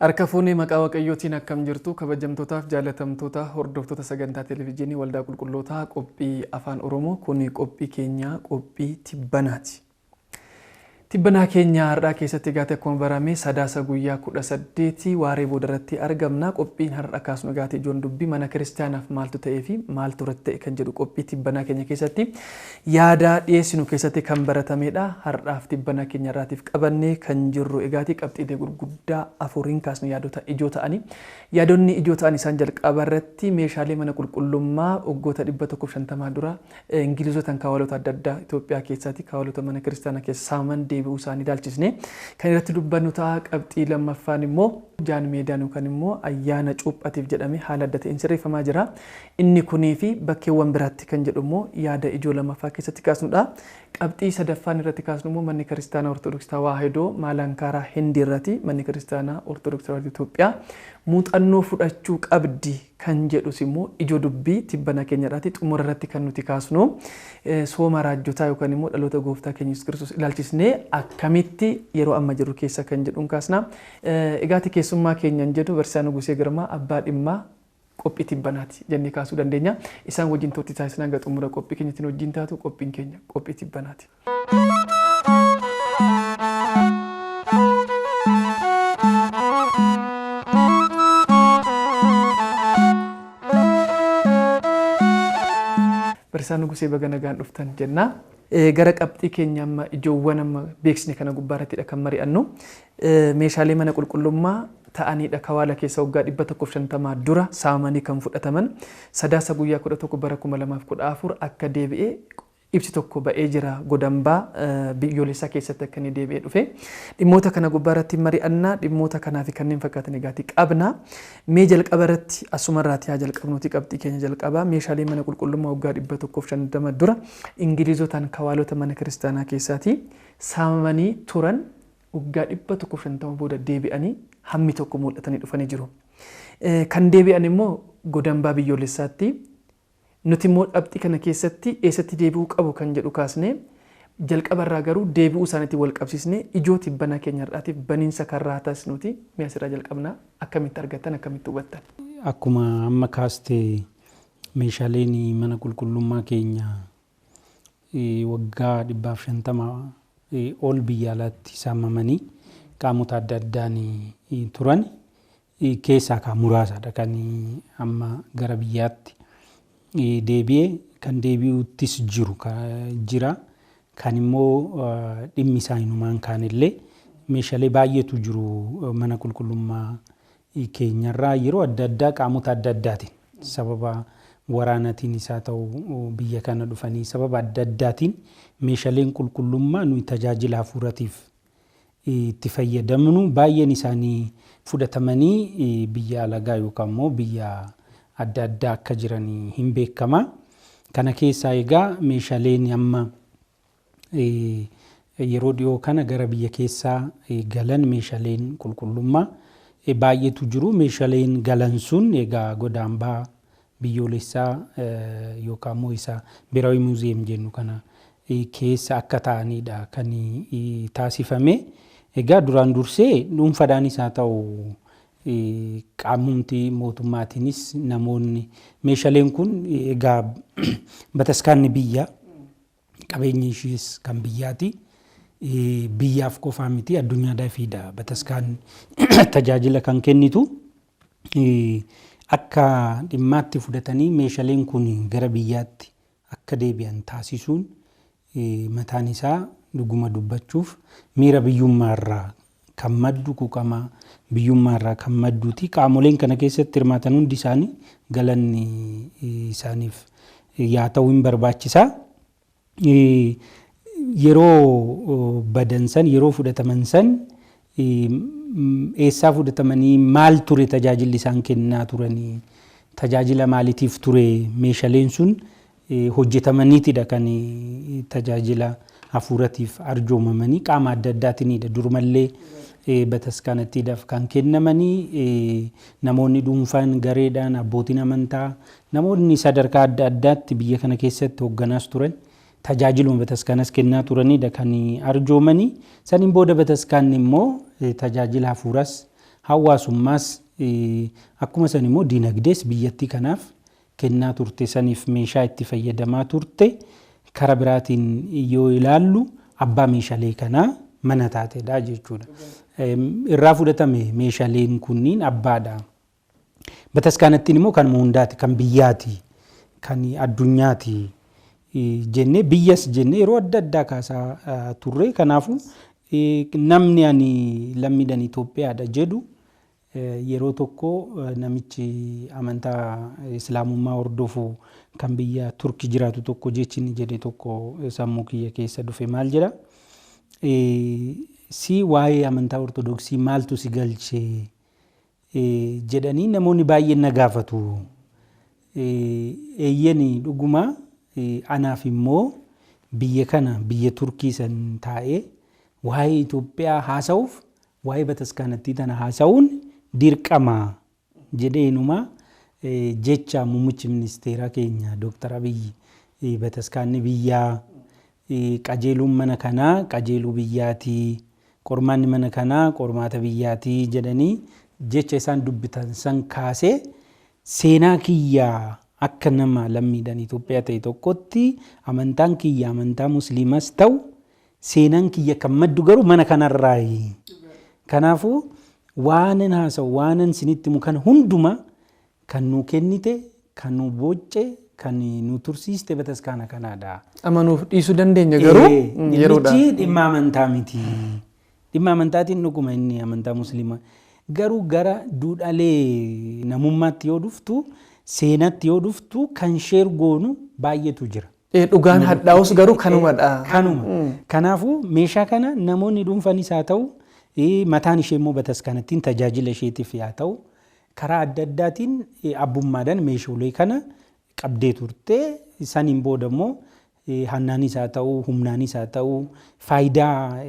Harka fuunee maqaa waaqayyootiin akkam jirtu kabajamtootaaf jaalatamtoota hordoftoota sagantaa televezyiinii waldaa qulqullootaa qophii afaan Oromoo kun qophii keenya qophii tibbanaati. Tibbanaa keenya har'aa keessatti gaate akkuma barame sadaasa guyyaa 18 waaree boodarratti argamna. Qophiin har'a kaasnu gaate ijoon dubbii mana kiristaanaaf maaltu ta'ee fi maaltu irratti ta'e kan jedhu qophii tibbanaa keenya keessatti yaada dhiyeessinu keessatti kan baratamedha. Har'aaf tibbanaa keenya irraatiif qabannee kan jirru egaati qabxiilee gurguddaa afuriin kaasnu yaadota ijoo ta'anii. Yaadonni ijoo ta'an isaan jalqaba irratti meeshaalee mana qulqullummaa waggoota 150 dura Ingilizotaan kaawwaloota adda addaa Itoophiyaa keessatti kaawwaloota mana kiristaanaa keessa saaman deebi'uu isaanii ilaalchisne kan irratti dubbannu ta'a. Qabxii lammaffaan immoo jaan meedaan yookaan immoo ayyaana cuuphaatiif jedhame haala adda ta'een sirreeffamaa jira. Inni kunii fi bakkeewwan biraatti kan jedhu immoo yaada ijoo lammaffaa keessatti kaasnudha. Qabxii sadaffaan irratti kaasnu immoo manni kiristaanaa Ortodoksii Tawaahidoo Maalankaaraa Hindii irratti manni kiristaanaa Ortodoksii Tawaahidoo Itoophiyaa muuxannoo fudhachuu qabdi kan jedhus immoo ijoo dubbii tibbana keenya irratti xumura irratti kan nuti kaasnu sooma raajjotaa yookaan immoo dhaloota gooftaa keenya Yesuus Kiristoos ilaalchisnee akkamitti yeroo amma jiru keessa kan jedhuun kaasna. Egaati keessummaa keenyan jedhu Barsiisaa Nugusee Girmaa abbaa dhimmaa qophii tibbanaati jennee kaasuu dandeenya. Isaan wajjin turtii taasisan hanga xumura qophii keenyatiin wajjin taatu qophiin keenya qophii tibbanaati. Barsiisaa Nugusee baga nagaan dhuftan jenna. Gara qabxii keenya amma ijoowwan amma beeksisne kana gubbaarrattidha kan mari'annu. Meeshaalee mana qulqullummaa ta'aniidha kawaala keessa waggaa 150 dura saamanii kan fudhataman sadaasa guyyaa 11 bara 2014 akka deebi'ee ibsi tokko ba'ee jira godambaa biyyoolessaa keessatti akka inni deebi'ee dhufe. Dhimmoota kana gubbaarratti mari'annaa dhimmoota kanaa fi kanneen fakkaatan egaati qabna. Mee jalqaba irratti asumarraati haa jalqabnuuti qabxii keenya jalqabaa meeshaalee mana qulqullummaa waggaa 150 dura Ingilizotaan kawaalota mana kiristaanaa keessaati saamanii turan waggaa 150 booda deebi'anii hammi tokko mul'atanii dhufanii jiru. Kan deebi'an immoo godambaa biyyoolessaatti. Nuti immoo qabxii kana keessatti eessatti deebi'uu qabu kan jedhu kaasne jalqaba irraa garuu deebi'uu isaaniitti wal qabsiisne ijoo tibbana keenya irraatiif baniinsa karraa taasisnuuti. Mee asirraa jalqabnaa akkamitti argattan akkamitti hubattan? Akkuma amma kaaste meeshaaleen mana qulqullummaa keenya waggaa 150 ol biyya alaatti saamamanii qaamota adda addaan turan keessaa kan muraasadha kan amma gara biyyaatti deebi'ee kan deebi'uuttis jira kan immoo dhimmi isaa hinumaan kaanillee meeshaalee baay'eetu jiru mana qulqullummaa keenyarraa yeroo adda addaa qaamota adda addaatiin sababa waraanatiin isaa ta'u biyya kana dhufanii sababa adda addaatiin meeshaaleen qulqullummaa nuyi tajaajila hafuuratiif itti fayyadamnu baay'een isaanii fudhatamanii biyya alagaa yookaan immoo biyya adda addaa akka jiran hin beekama. Kana keessaa egaa meeshaaleen amma yeroo dhiyoo kana gara biyya keessaa galan meeshaaleen qulqullummaa baay'eetu jiru. Meeshaaleen galan sun egaa godambaa biyyoolessaa yookaan immoo isa Biraawi Muuziyeem jennu kana keessa akka ta'anidha kan taasifame. Egaa duraan dursee dhuunfaadhaan isaa ta'u qaamumti mootummaatiinis namoonni meeshaaleen kun egaa bataskaanni biyya qabeenyi ishees kan biyyaati. Biyyaaf qofaa miti addunyaadhaafidha bataskaan tajaajila kan kennitu. Akka dhimmaatti fudhatanii meeshaaleen kun gara biyyaatti akka deebi'an taasisuun mataan isaa dhuguma dubbachuuf miira biyyummaarraa kan maddu quuqama biyyummaarraa kan madduuti. Qaamoleen kana keessatti hirmaatan hundi isaanii galanni isaaniif yaa ta'uu hin barbaachisaa. Yeroo badansan yeroo fudhataman san eessaa fudhatamanii maal ture tajaajilli isaan kennaa turanii tajaajila maaliitiif ture meeshaaleen sun hojjetamaniitidha kan tajaajila hafuuratiif arjoomamanii qaama adda addaatiinidha. Durumallee bataskaanattiidhaaf kan kennamanii namoonni dhuunfaan gareedhaan abbootiin amantaa namoonni sadarkaa adda addaatti biyya kana keessatti hoogganaas turan tajaajiluma bataskaanas kennaa turanidha kan arjoomanii. Saniin booda bataskaanni immoo tajaajila hafuuras hawaasummaas akkuma san immoo diinagdees biyyattii kanaaf kennaa turte saniif meeshaa itti fayyadamaa turte kara biraatiin yoo ilaallu abbaa meeshaalee kanaa mana taatedha jechuudha. Irraa fudhatame meeshaaleen kunniin abbaadha. Bataskaanattiin immoo kan hundaati, kan biyyaati, kan addunyaati jennee biyyas jennee yeroo adda addaa kaasaa turre. Kanaafuu namni ani lammiidhaan Itoophiyaadha jedhu yeroo tokko namichi amantaa islaamummaa hordofu kan biyya Turkii jiraatu tokko jechin jedhe tokko sammuu kiyya keessa dhufe maal jedha? Si waa'ee amantaa ortodoksii maaltu si galchee jedhanii namoonni baay'een na gaafatu. Eeyyeni dhuguma anaaf immoo biyya kana biyya Turkii san taa'ee waa'ee Itoophiyaa haasa'uuf waa'ee bataskaanattii tana haasa'uun dirqama jedheenuma jecha muummichi ministeeraa keenya Dr. Abiyyi bataskaanni biyyaa qajeeluun mana kanaa qajeeluu biyyaatii qormaanni mana kanaa qormaata biyyaatii jedhanii jecha isaan dubbitan san kaasee seenaa kiyyaa akka nama lammiidhaan Itoophiyaa ta'e tokkotti amantaan kiyya amantaa musliimas ta'u seenaan kiyya kan maddu garuu mana kanarraayi. Kanaafuu waanan haasa'u waanan sinitti himu kana hunduma kan nu kennite kan nu bocce kan nu tursiiste bataskaana kanaadha. Amanuuf dhiisuu dandeenya garuu yeroodha. Dhimma amantaa miti. Dhimma amantaatiin dhuguma inni amantaa musliimaa garuu gara duudhaalee namummaatti yoo dhuftu seenatti yoo dhuftu kan sheer goonu baay'eetu jira. Dhugaan hadhaa'us garuu kanumadha. Kanuma. Kanaafuu meeshaa kana namoonni dhuunfanis haa ta'u mataan ishee immoo bataskaanattiin tajaajila isheetiif haa ta'u karaa adda addaatiin abbummaadhaan meeshaalee kana qabdee turte. Saniin booda immoo hannaanis haa ta'u humnaanis haa ta'u faayidaa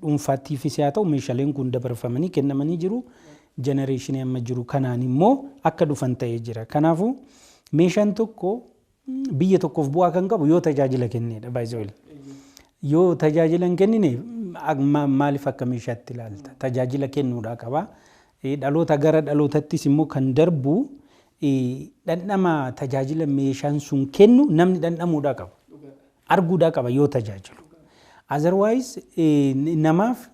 dhuunfaatiifis haa ta'u meeshaaleen kun dabarfamanii kennamanii jiru. Jenereeshinii amma jiru kanaan immoo akka dhufan ta'ee jira. Kanaafuu meeshaan tokko biyya tokkoof bu'aa kan qabu yoo tajaajila kennedha baay'ee. Yoo tajaajila hin kennine maaliif akka meeshaatti ilaalta? Tajaajila kennuudhaa qaba. Dhaloota gara dhalootattis immoo kan darbu dhandhama tajaajila meeshaan sun kennu namni dhandhamuudhaa qaba. Arguudhaa qaba yoo tajaajilu. Otherwise namaaf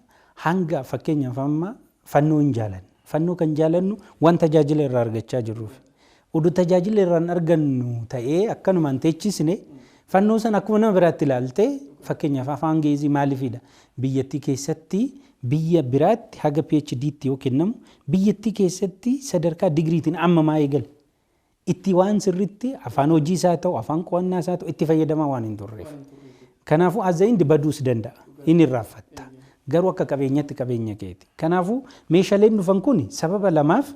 hanga fakkeenyaaf amma fannoo hin jaalanne. Fannoo kan jaalannu waan tajaajila irraa argachaa jirruuf. Oduu tajaajila irraa argannu ta'ee akkanumaan teechisne fannoo san akkuma nama biraatti ilaalte fakkeenyaaf afaan Geezii maaliifidha? Biyyattii keessatti biyya biraatti haga PhD'tti yoo kennamu biyyattii keessatti sadarkaa digriitiin amma maa eegale? Itti waan sirriitti afaan hojii isaa ta'u afaan qo'annaa isaa ta'u itti fayyadamaa waan hin turreef. Kanaafuu azza'iin baduus danda'a. Inni irraanfatta. Garuu akka qabeenyatti qabeenya keeti. Kanaafuu meeshaaleen dhufan kun sababa lamaaf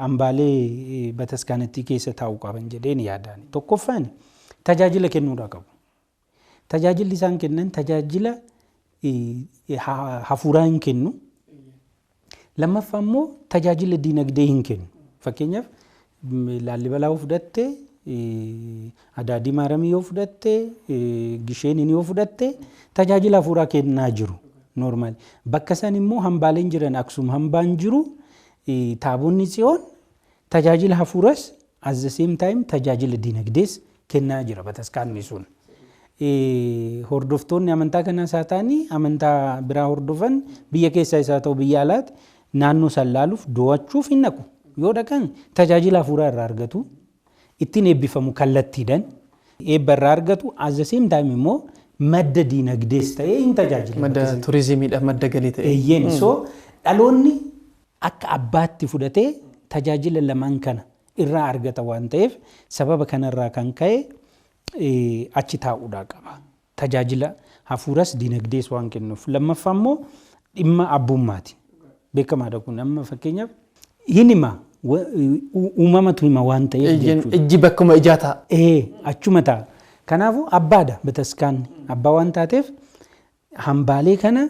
hambaalee bataskaanattii keessa taa'uu qaban jedheen yaadaan. Tokkoffaan tajaajila kennuudhaa qabu. Tajaajilli isaan kennan tajaajila hafuuraa hin kennu. Lammaffaa immoo tajaajila diinagdee hin kennu. Fakkeenyaaf Laallibalaa yoo fudhatte, Adaadii Maaramii yoo fudhatte, Gisheenii yoo fudhatte tajaajila hafuuraa kennaa jiru. Normaali. Bakka san immoo hambaaleen jiran Aksum hambaan jiru. Taabonni Tsiyoon tajaajila hafuuras at the same time tajaajila diinagdees kennaa jira bataskaanni sun. Hordoftoonni amantaa kanaas haa ta'anii amantaa biraa hordofan biyya keessaa isaa ta'u biyya alaatti naannoo san laaluuf do'achuuf hin naqu. Yoo dhaqan tajaajila hafuuraa irraa argatu ittiin eebbifamu kallattiidhaan eebba irraa argatu at the same time immoo madda diinagdees ta'ee hin tajaajila. Madda turizimiidha madda galii ta'e. So dhaloonni akka abbaatti fudhatee tajaajila lamaan kana irraa argata waan ta'eef sababa kanarraa kan ka'e achi taa'uudhaa qaba. Tajaajila hafuuras diinagdees waan kennuuf. Lammaffaa immoo dhimma abbummaati. Beekamaadha kun amma fakkeenyaaf hin hima uumamatu hima waan ta'eef jechuudha. Ijji bakkuma ijaa ta'a. Achuma ta'a. Kanaafuu abbaadha bataskaanni. Abbaa waan taateef hambaalee kana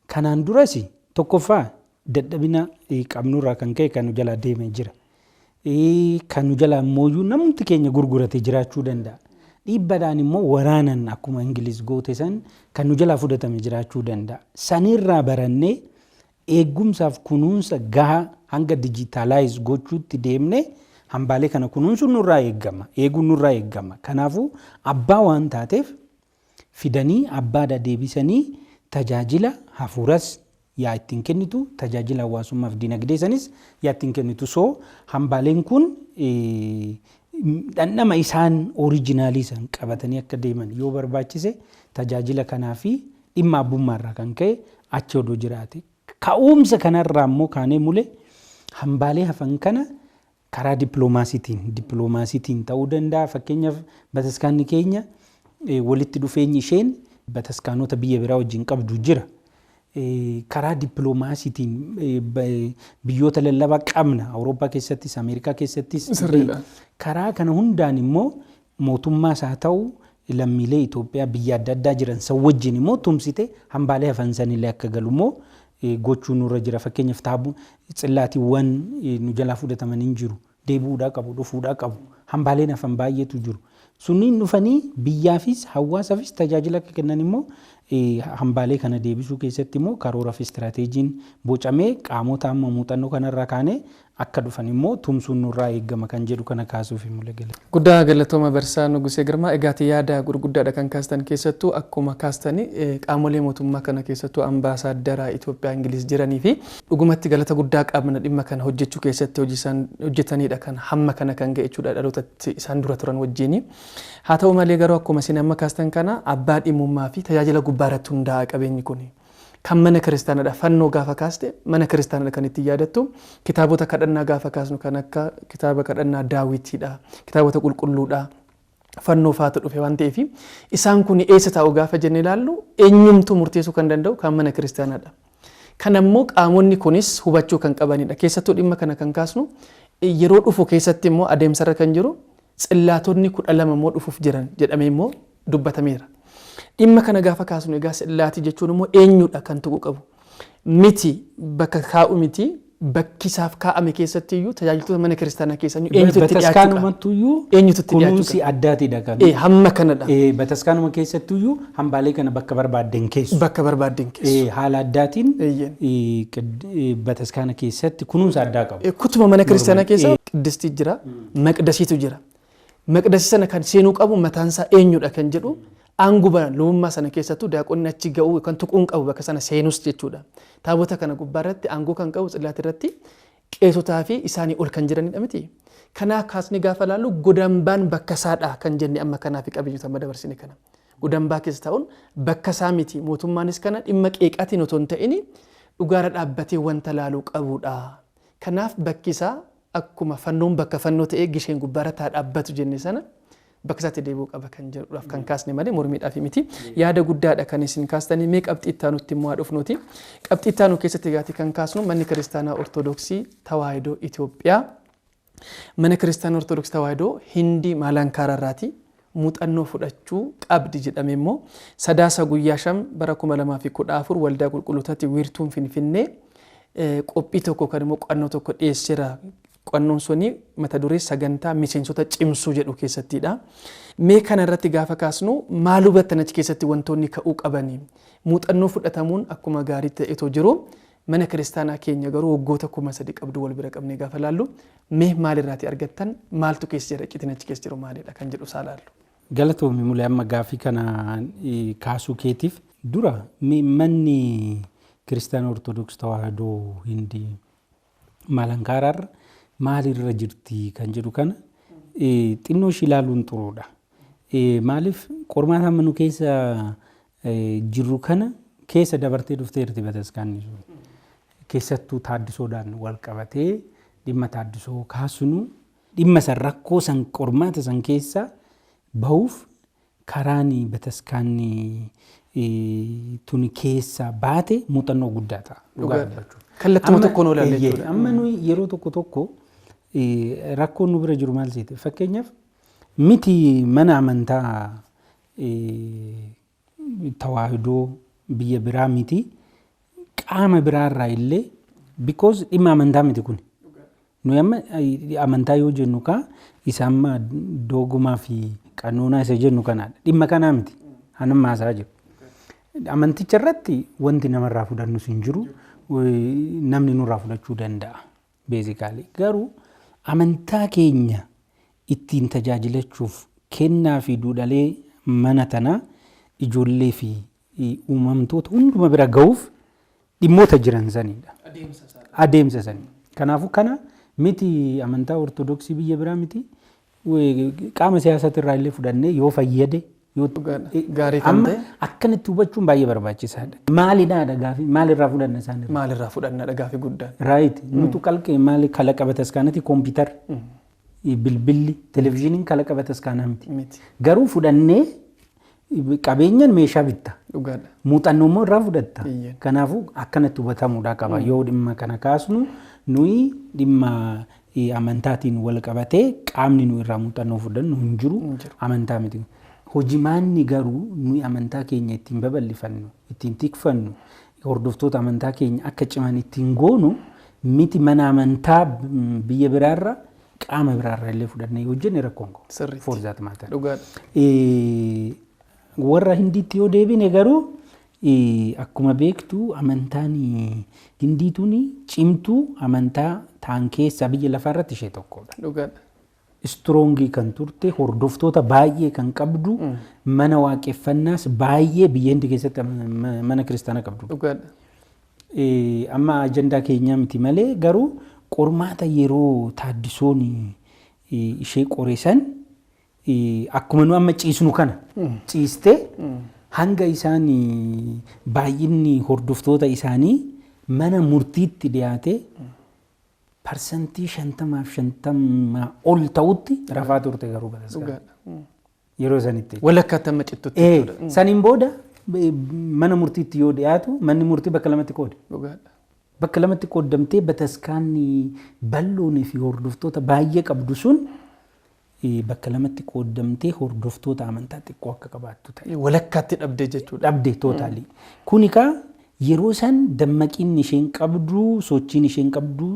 kanaan duras tokkoffaa dadhabina qabnurraa kan ka'e kan nu jalaa deemee jira. Kan nu jalaa mooyyuu namni keenya gurgurate jiraachuu danda'a. Dhiibbadhaan immoo waraanan akkuma Ingiliz goote san kan nu jalaa fudhatame jiraachuu danda'a. Sanirraa barannee eegumsaaf kunuunsa gahaa hanga dijitaalaayiz gochuutti deemne hambaalee kana kunuunsuun nurraa eeggama, eeguun nurraa eeggama. Kanaafuu abbaa waan taateef fidanii abbaadha deebisanii tajaajila hafuuras yaa ittiin kennitu, tajaajila hawaasummaaf dinagdee sanis yaa ittiin kennitu. So hambaaleen kun dhandhama isaan oriijinaalii san qabatanii akka deeman yoo barbaachise tajaajila kanaa fi dhimma abbummaarraa kan ka'e achi odoo jiraate. Ka'umsa kanarraa immoo kaanee mule hambaalee hafan kana karaa dippiloomaasiitiin ta'uu danda'a. Fakkeenyaaf bataskaanni keenya walitti dhufeenyi isheen bataskaanota biyya biraa wajjin qabdu jira. Karaa dippiloomaasiitiin biyyoota lallabaa qabna Awurooppaa keessattis Ameerikaa keessattis. Karaa kana hundaan immoo mootummaas haa ta'u lammiilee Itoophiyaa biyya adda addaa jiran san wajjin immoo tumsite hambaalee hafan sanillee akka galu immoo gochuu nurra jira. Fakkeenyaaf tsillaatiiwwan nu jalaa fudhataman hin jiru, deebi'uudhaa qabu, dhufuudhaa qabu. Hambaaleen hafan baay'eetu jiru. Sunniin dhufanii biyyaafis hawaasaafis tajaajila akka kennan immoo hambaalee kana deebisuu keessatti immoo karoora fi istiraateejiin bocamee qaamota amma muuxannoo kanarraa kaanee akka dhufan immoo tumsuun nurraa eeggama kan jedhu kana kaasuuf immoo gala. Guddaa galatooma Barsaa Nugusee Girmaa. Egaati yaada gurguddaadha kan kaastan keessattuu akkuma kaastanii qaamolee mootummaa kana keessattuu ambaasaaddara Itoophiyaa Ingiliz jiranii fi dhugumatti galata guddaa qabna dhimma kana hojjechuu keessatti hojjetanidha kan hamma kana kan ga'e jechuudha dhalootatti isaan dura turan wajjini. Haa ta'u malee garuu akkuma isin amma kaastan kana abbaa dhimmummaa fi tajaajila gubbaarratti hundaa'a qabeenyi kuni. Kan mana kiristaanadha. Fannoo gaafa kaaste mana kiristaanadha kan itti yaadattu. Kitaabota kadhannaa gaafa kaasnu kan akka kitaaba kadhannaa Daawitiidha. Kitaabota qulqulluudha. Fannoo faatu dhufe waan ta'eef isaan kun eessa taa'u gaafa jennee ilaallu eenyumtuu murteessuu kan danda'u kan mana kiristaanadha. Kan ammoo qaamonni kunis hubachuu kan qabanidha. Keessattuu dhimma kana kan kaasnu yeroo dhufu keessatti immoo adeemsarra kan jiru tsillaatonni 12 immoo dhufuuf jiran jedhamee immoo dubbatameera. Dhimma kana gaafa kaasnu egaa tsillaatii jechuun immoo eenyudha kan tuqu qabu. Miti bakka kaa'u miti bakki isaaf kaa'ame keessatti iyyuu tajaajiltoota mana kiristaanaa keessa eenyutu itti dhiyaachuu eenyutu itti kunuunsi addaatidha kan. Hamma kanadha. Bataskaanuma keessatti iyyuu hambaalee kana bakka barbaadden keessu. Bakka barbaadden keessu. Haala addaatiin bataskaana keessatti kunuunsa addaa qabu. Kutuma mana kiristaanaa keessa qiddistii jira, maqdasiitu jira. Maqdasii sana kan seenuu qabu mataansaa eenyudha kan jedhu aanguba lubummaa sana keessattuu daaqonni achi ga'uu kan tuquun qabu bakka sana seenus jechuudha. Taabota kana gubbaarratti aangoo kan qabu tsillaati irratti qeesotaa fi isaanii ol kan jiranidha miti. Kanaaf kaasni gaafa laallu godambaan bakka isaadha kan jenne amma kanaaf qabeenyota amma dabarsine kana. Godambaa keessa ta'uun bakka isaa miti. Mootummaanis kana dhimma qeeqaatiin otoo hin ta'in dhugaara dhaabbatee wanta laaluu qabudha. Kanaaf bakki isaa akkuma fannoon bakka fannoo ta'ee gisheen gubbaarra taa dhaabbatu jenne sana bakka isaatti deebi'uu qaba kan jedhuudhaaf kan kaasne malee mormiidhaaf miti. Yaada guddaadha kan isin kaastanii mee qabxii ittaanutti immoo haa dhufnuuti. Qabxii ittaanuu keessatti egaati kan kaasnu manni kiristaanaa Ortodoksii Tawaahidoo Itoophiyaa. Mana kiristaanaa Ortodoksii Tawaahidoo Hindii Maalankaararraati muuxannoo fudhachuu qabdi jedhame immoo sadaasa guyyaa 5 bara 2014 waldaa qulqullootaatti wiirtuun Finfinnee qophii tokko kan immoo qo'annoo tokko dhiyeesseera. Qo'annoon suni mata duree sagantaa miseensota cimsuu jedhu keessattidha. Mee kana irratti gaafa kaasnu maal hubattan achi keessatti wantoonni ka'uu qabanii muuxannoo fudhatamuun akkuma gaarii ta'etu jiru. Mana kiristaanaa keenya garuu waggoota 3,000 qabdu wal bira qabnee gaafa laallu mee maalirraati argattan maaltu keessa jira qitiin achi keessa jiru maalidha kan jedhu isaa laallu. Galatoomii mulee amma gaafii kana kaasuu keetiif dura manni kiristaanaa Ortodoksii Tawaahidoo Hindii Maalankaararra maalirra jirti kan jedhu kana xinnoo ishii ilaaluun xuruudha. Maaliif qormaata amma nu keessa jirru kana keessa dabartee dhufteerti bataskaanni sun. Keessattuu taaddisoodhaan wal qabatee dhimma taaddisoo kaasunu dhimma san rakkoo san qormaata san keessa bahuuf karaan bataskaanni tuni keessa baate muuxannoo guddaa ta'a. Dhugaa dubbachuu. Kallattuma tokkoon oolan jechuudha. Amma nuyi yeroo tokko rakkoon nu bira jiru maal seete fakkeenyaaf miti mana amantaa tawaahidoo biyya biraa miti qaama biraarraa illee because dhimma amantaa miti kun nuyi amma amantaa yoo jennu kaa isa amma doogumaa fi qannoonaa isa jennu kanaadha dhimma kanaa miti hanammaa isaa jiru amanticha irratti wanti namarraa fudhannus hin jiru namni nurraa fudhachuu danda'a beezikaalii. Garuu amantaa keenya ittiin tajaajilachuuf kennaa fi duudhalee mana tanaa ijoollee fi uumamtoota hunduma bira ga'uuf dhimmoota jiran sanidha. Adeemsa sanii. Kanaafuu kana miti amantaa ortodoksii biyya biraa miti qaama siyaasaati irraa illee fudhannee yoo fayyade gaarii kan ta'e akkanatti hubachuun baay'ee barbaachisaadha. Maalidhaadha gaafii maalirraa fudhanna isaanirra? Maalirraa fudhannaadha gaafii guddaan. Raayit nutu qalqee maali kalaqa bataskaanati kompiitar bilbilli televezyiiniin kalaqa bataskaanaa miti. Garuu fudhannee qabeenyaan meeshaa bitta. Muuxannoo immoo irraa fudhatta. Kanaafuu akkanatti hubatamuudha qaba. Yoo dhimma kana kaasnu nuyi dhimma amantaatiin wal qabatee qaamni nu irraa muuxannoo fudhannu hin jiru amantaa miti. Hojimaanni garuu nuyi amantaa keenya ittiin babal'ifannu, ittiin tikfannu, hordoftoota amantaa keenya akka ciman ittiin goonu miti mana amantaa biyya biraarra qaama biraarra illee fudhannee hojjenne rakkoon qabu. Foorzaat maataa. Warra Hindiitti yoo deebine garuu akkuma beektu amantaan Hindiituun cimtuu amantaa ta'an keessaa biyya lafaarratti ishee tokkodha. Istroongii kan turte hordoftoota baay'ee kan qabdu mana waaqeffannaas baay'ee biyya Hindii keessatti mana kiristaanaa qabdu. Amma ajandaa keenyaa miti malee garuu qormaata yeroo taaddisoon ishee qoresan akkuma nu amma ciisnu kana ciistee hanga isaan baay'inni hordoftoota isaanii mana murtiitti dhiyaate parsantii 50% ol ta'utti rafaa turte garuu bataskaana. Yeroo sanitti. Walakkaatti amma cittutti. Saniin booda mana murtiitti yoo dhiyaatu manni murtii bakka lamatti qoode. Bakka lamatti qoodamtee bataskaanni bal'oonii fi hordoftoota baay'ee qabdu sun bakka lamatti qoodamtee hordoftoota amantaa xiqqoo akka qabaattu ta'e. Walakkaatti dhabdee jechuudha. Dhabdee tootaalii. Kuni kaa yeroo san dammaqinni isheen qabdu sochiin isheen qabdu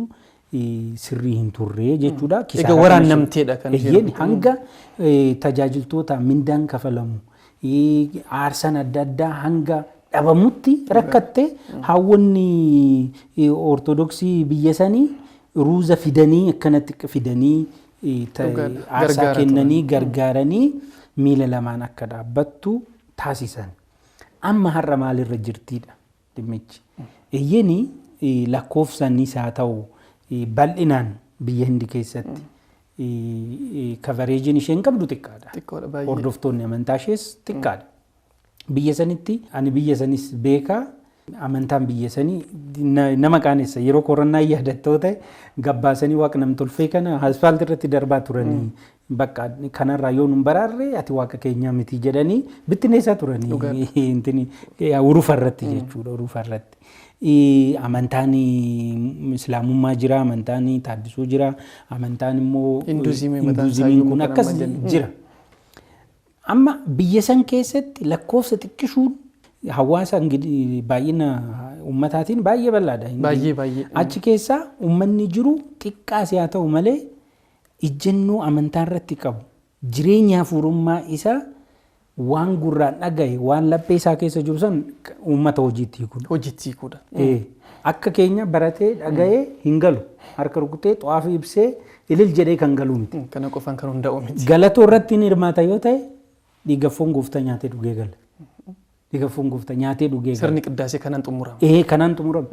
sirrii hin turre jechuudha. Egaa waraannamteedha kan isheen hanga tajaajiltoota mindaan kafalamu aarsaan adda addaa hanga dhabamutti rakkatte hawwanni ortodoksii biyya sanii ruuza fidanii akkanatti fidanii aarsaa kennanii gargaaranii miila lamaan akka dhaabbattu taasisan. Amma har'a maalirra jirtiidha dhimmichi. Eeyyeni lakkoofsanis haa ta'u bal'inaan biyya Hindii keessatti kavareejiin isheen qabdu xiqqaadha. Hordoftoonni amantaa ishees xiqqaadha. Biyya sanitti ani biyya sanis beekaa amantaan biyya sanii nama qaanessa yeroo koronnaa yaadattoo ta'e gabbaasanii waaqa namtolfee kana asfaaltii irratti darbaa turanii bakka kanarraa yoo nun baraarre ati waaqa keenyaa miti jedhanii bittineessaa turanii urufarratti jechuudha urufarratti. Amantaan islaamummaa jira, amantaan taaddisuu jira, amantaan immoo hinduuzimiin kun akkas jira. Amma biyya san keessatti lakkoofsa xiqqishuun hawaasa baay'ina ummataatiin baay'ee bal'aadha. Baay'ee. Achi keessaa ummanni jiru xiqqaas haa ta'u malee ijjennoo amantaa irratti qabu jireenya hafuurummaa isaa waan gurraan dhagaye waan laphee isaa keessa jiru san uummata hojiitti hiikuudha. Akka keenya baratee dhagayee hin galu harka rukutee xaafii ibsee ilil jedhee kan galu miti. Kana qofaan kan hunda'u miti. Galatoo irratti hin hirmaata yoo ta'e dhiigaffoon gooftaa nyaatee dhugee gala. Dhiigaffoon gooftaa nyaatee dhugee gala. Sirni qiddaasee kanaan xumurama. Kanaan xumurama.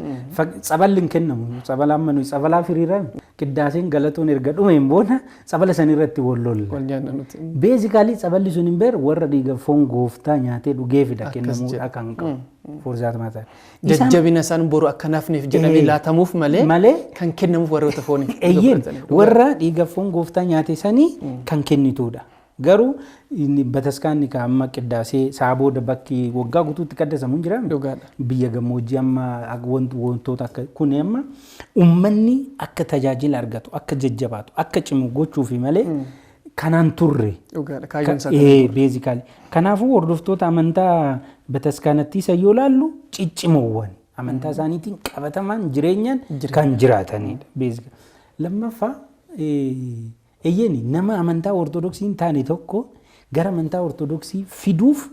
Tsaballi hin kennamu. Tsabalaa amma nuyi tsabalaa firiirame. Qiddaaseen galatoon erga dhumeen booda tsabala san irratti wallolla. Wal nyaanna nuti. Beezikaalii tsaballi sun hin beeru warra dhiigaffoon gooftaa nyaatee dhugee fida kennamuudha kan qabu. Foorzaat maataa. Jajjabina isaan boru akkanaafniif jedhamee laatamuuf malee kan kennamuuf warroota fooniif. Warra dhiigaffoon gooftaa nyaate sanii kan kennituudha. Garuu bataskaanni amma qiddaasee saabooda bakki waggaa guutuutti qaddasamu hin jiraame. Biyya gammoojjii amma wantoota akka kun amma uummanni akka tajaajila argatu akka jajjabaatu akka cimu gochuufi malee kanaan turre. Beezikaali. Kanaafuu hordoftoota amantaa bataskaanatti isa yoo laallu ciccimoowwan amantaa isaaniitiin qabatamaan jireenyaan kan jiraatanidha. Lammaffaa eeyyeni nama amantaa ortodoksii hin taane tokko gara amantaa ortodoksii fiduuf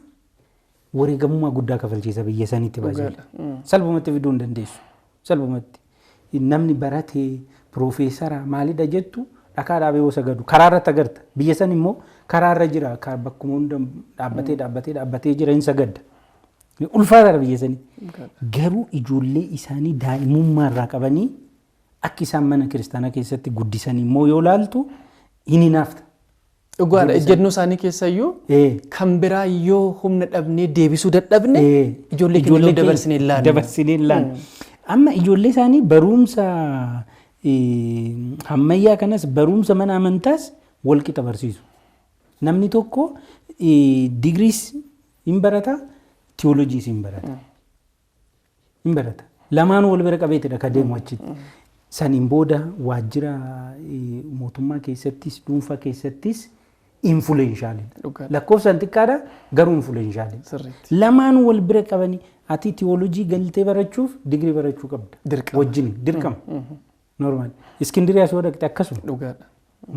wareegamummaa guddaa kafalchiisa biyya sanitti baay'ee. Salphumatti fiduu hin dandeessu. salphumatti. Namni baratee piroofeesara maalidha jettu dhakaa dhaabee yoo sagadu karaa irratti agarta. Biyya san immoo karaa irra jira bakkuma hunda dhaabbatee jira hin sagadda. Ulfaataadha biyya sanii. Garuu ijoollee isaanii daa'imummaa irraa qabanii akka isaan mana kiristaanaa keessatti guddisan immoo yoo laaltu hin hinaafta. Dhugaadha. Ejjennoo isaanii keessayyuu kan biraa yoo humna dhabnee deebisuu dadhabne ijoollee keenya dabarsinee ilaalu. Dabarsinee ilaalu. Amma ijoollee isaanii barumsa ammayyaa kanas barumsa mana amantaas wal qixa barsiisu. Namni tokko digriis hin barata, tiyooloojiis hin barata. Hin barata. Lamaan wal bira qabeetidha ka deemu achitti. Saniin booda waajjira mootummaa keessattis dhuunfaa keessattis influenshaalidha. Lakkoofsaan xiqqaadha garuu influenshaalidha. Lamaan wal bira qabanii ati tiyooloojii galtee barachuuf digrii barachuu qabda. Wajjin dirqama. Normaal. Iskindiriyaa soo dhaqxe akkasuma. Dhugaadha.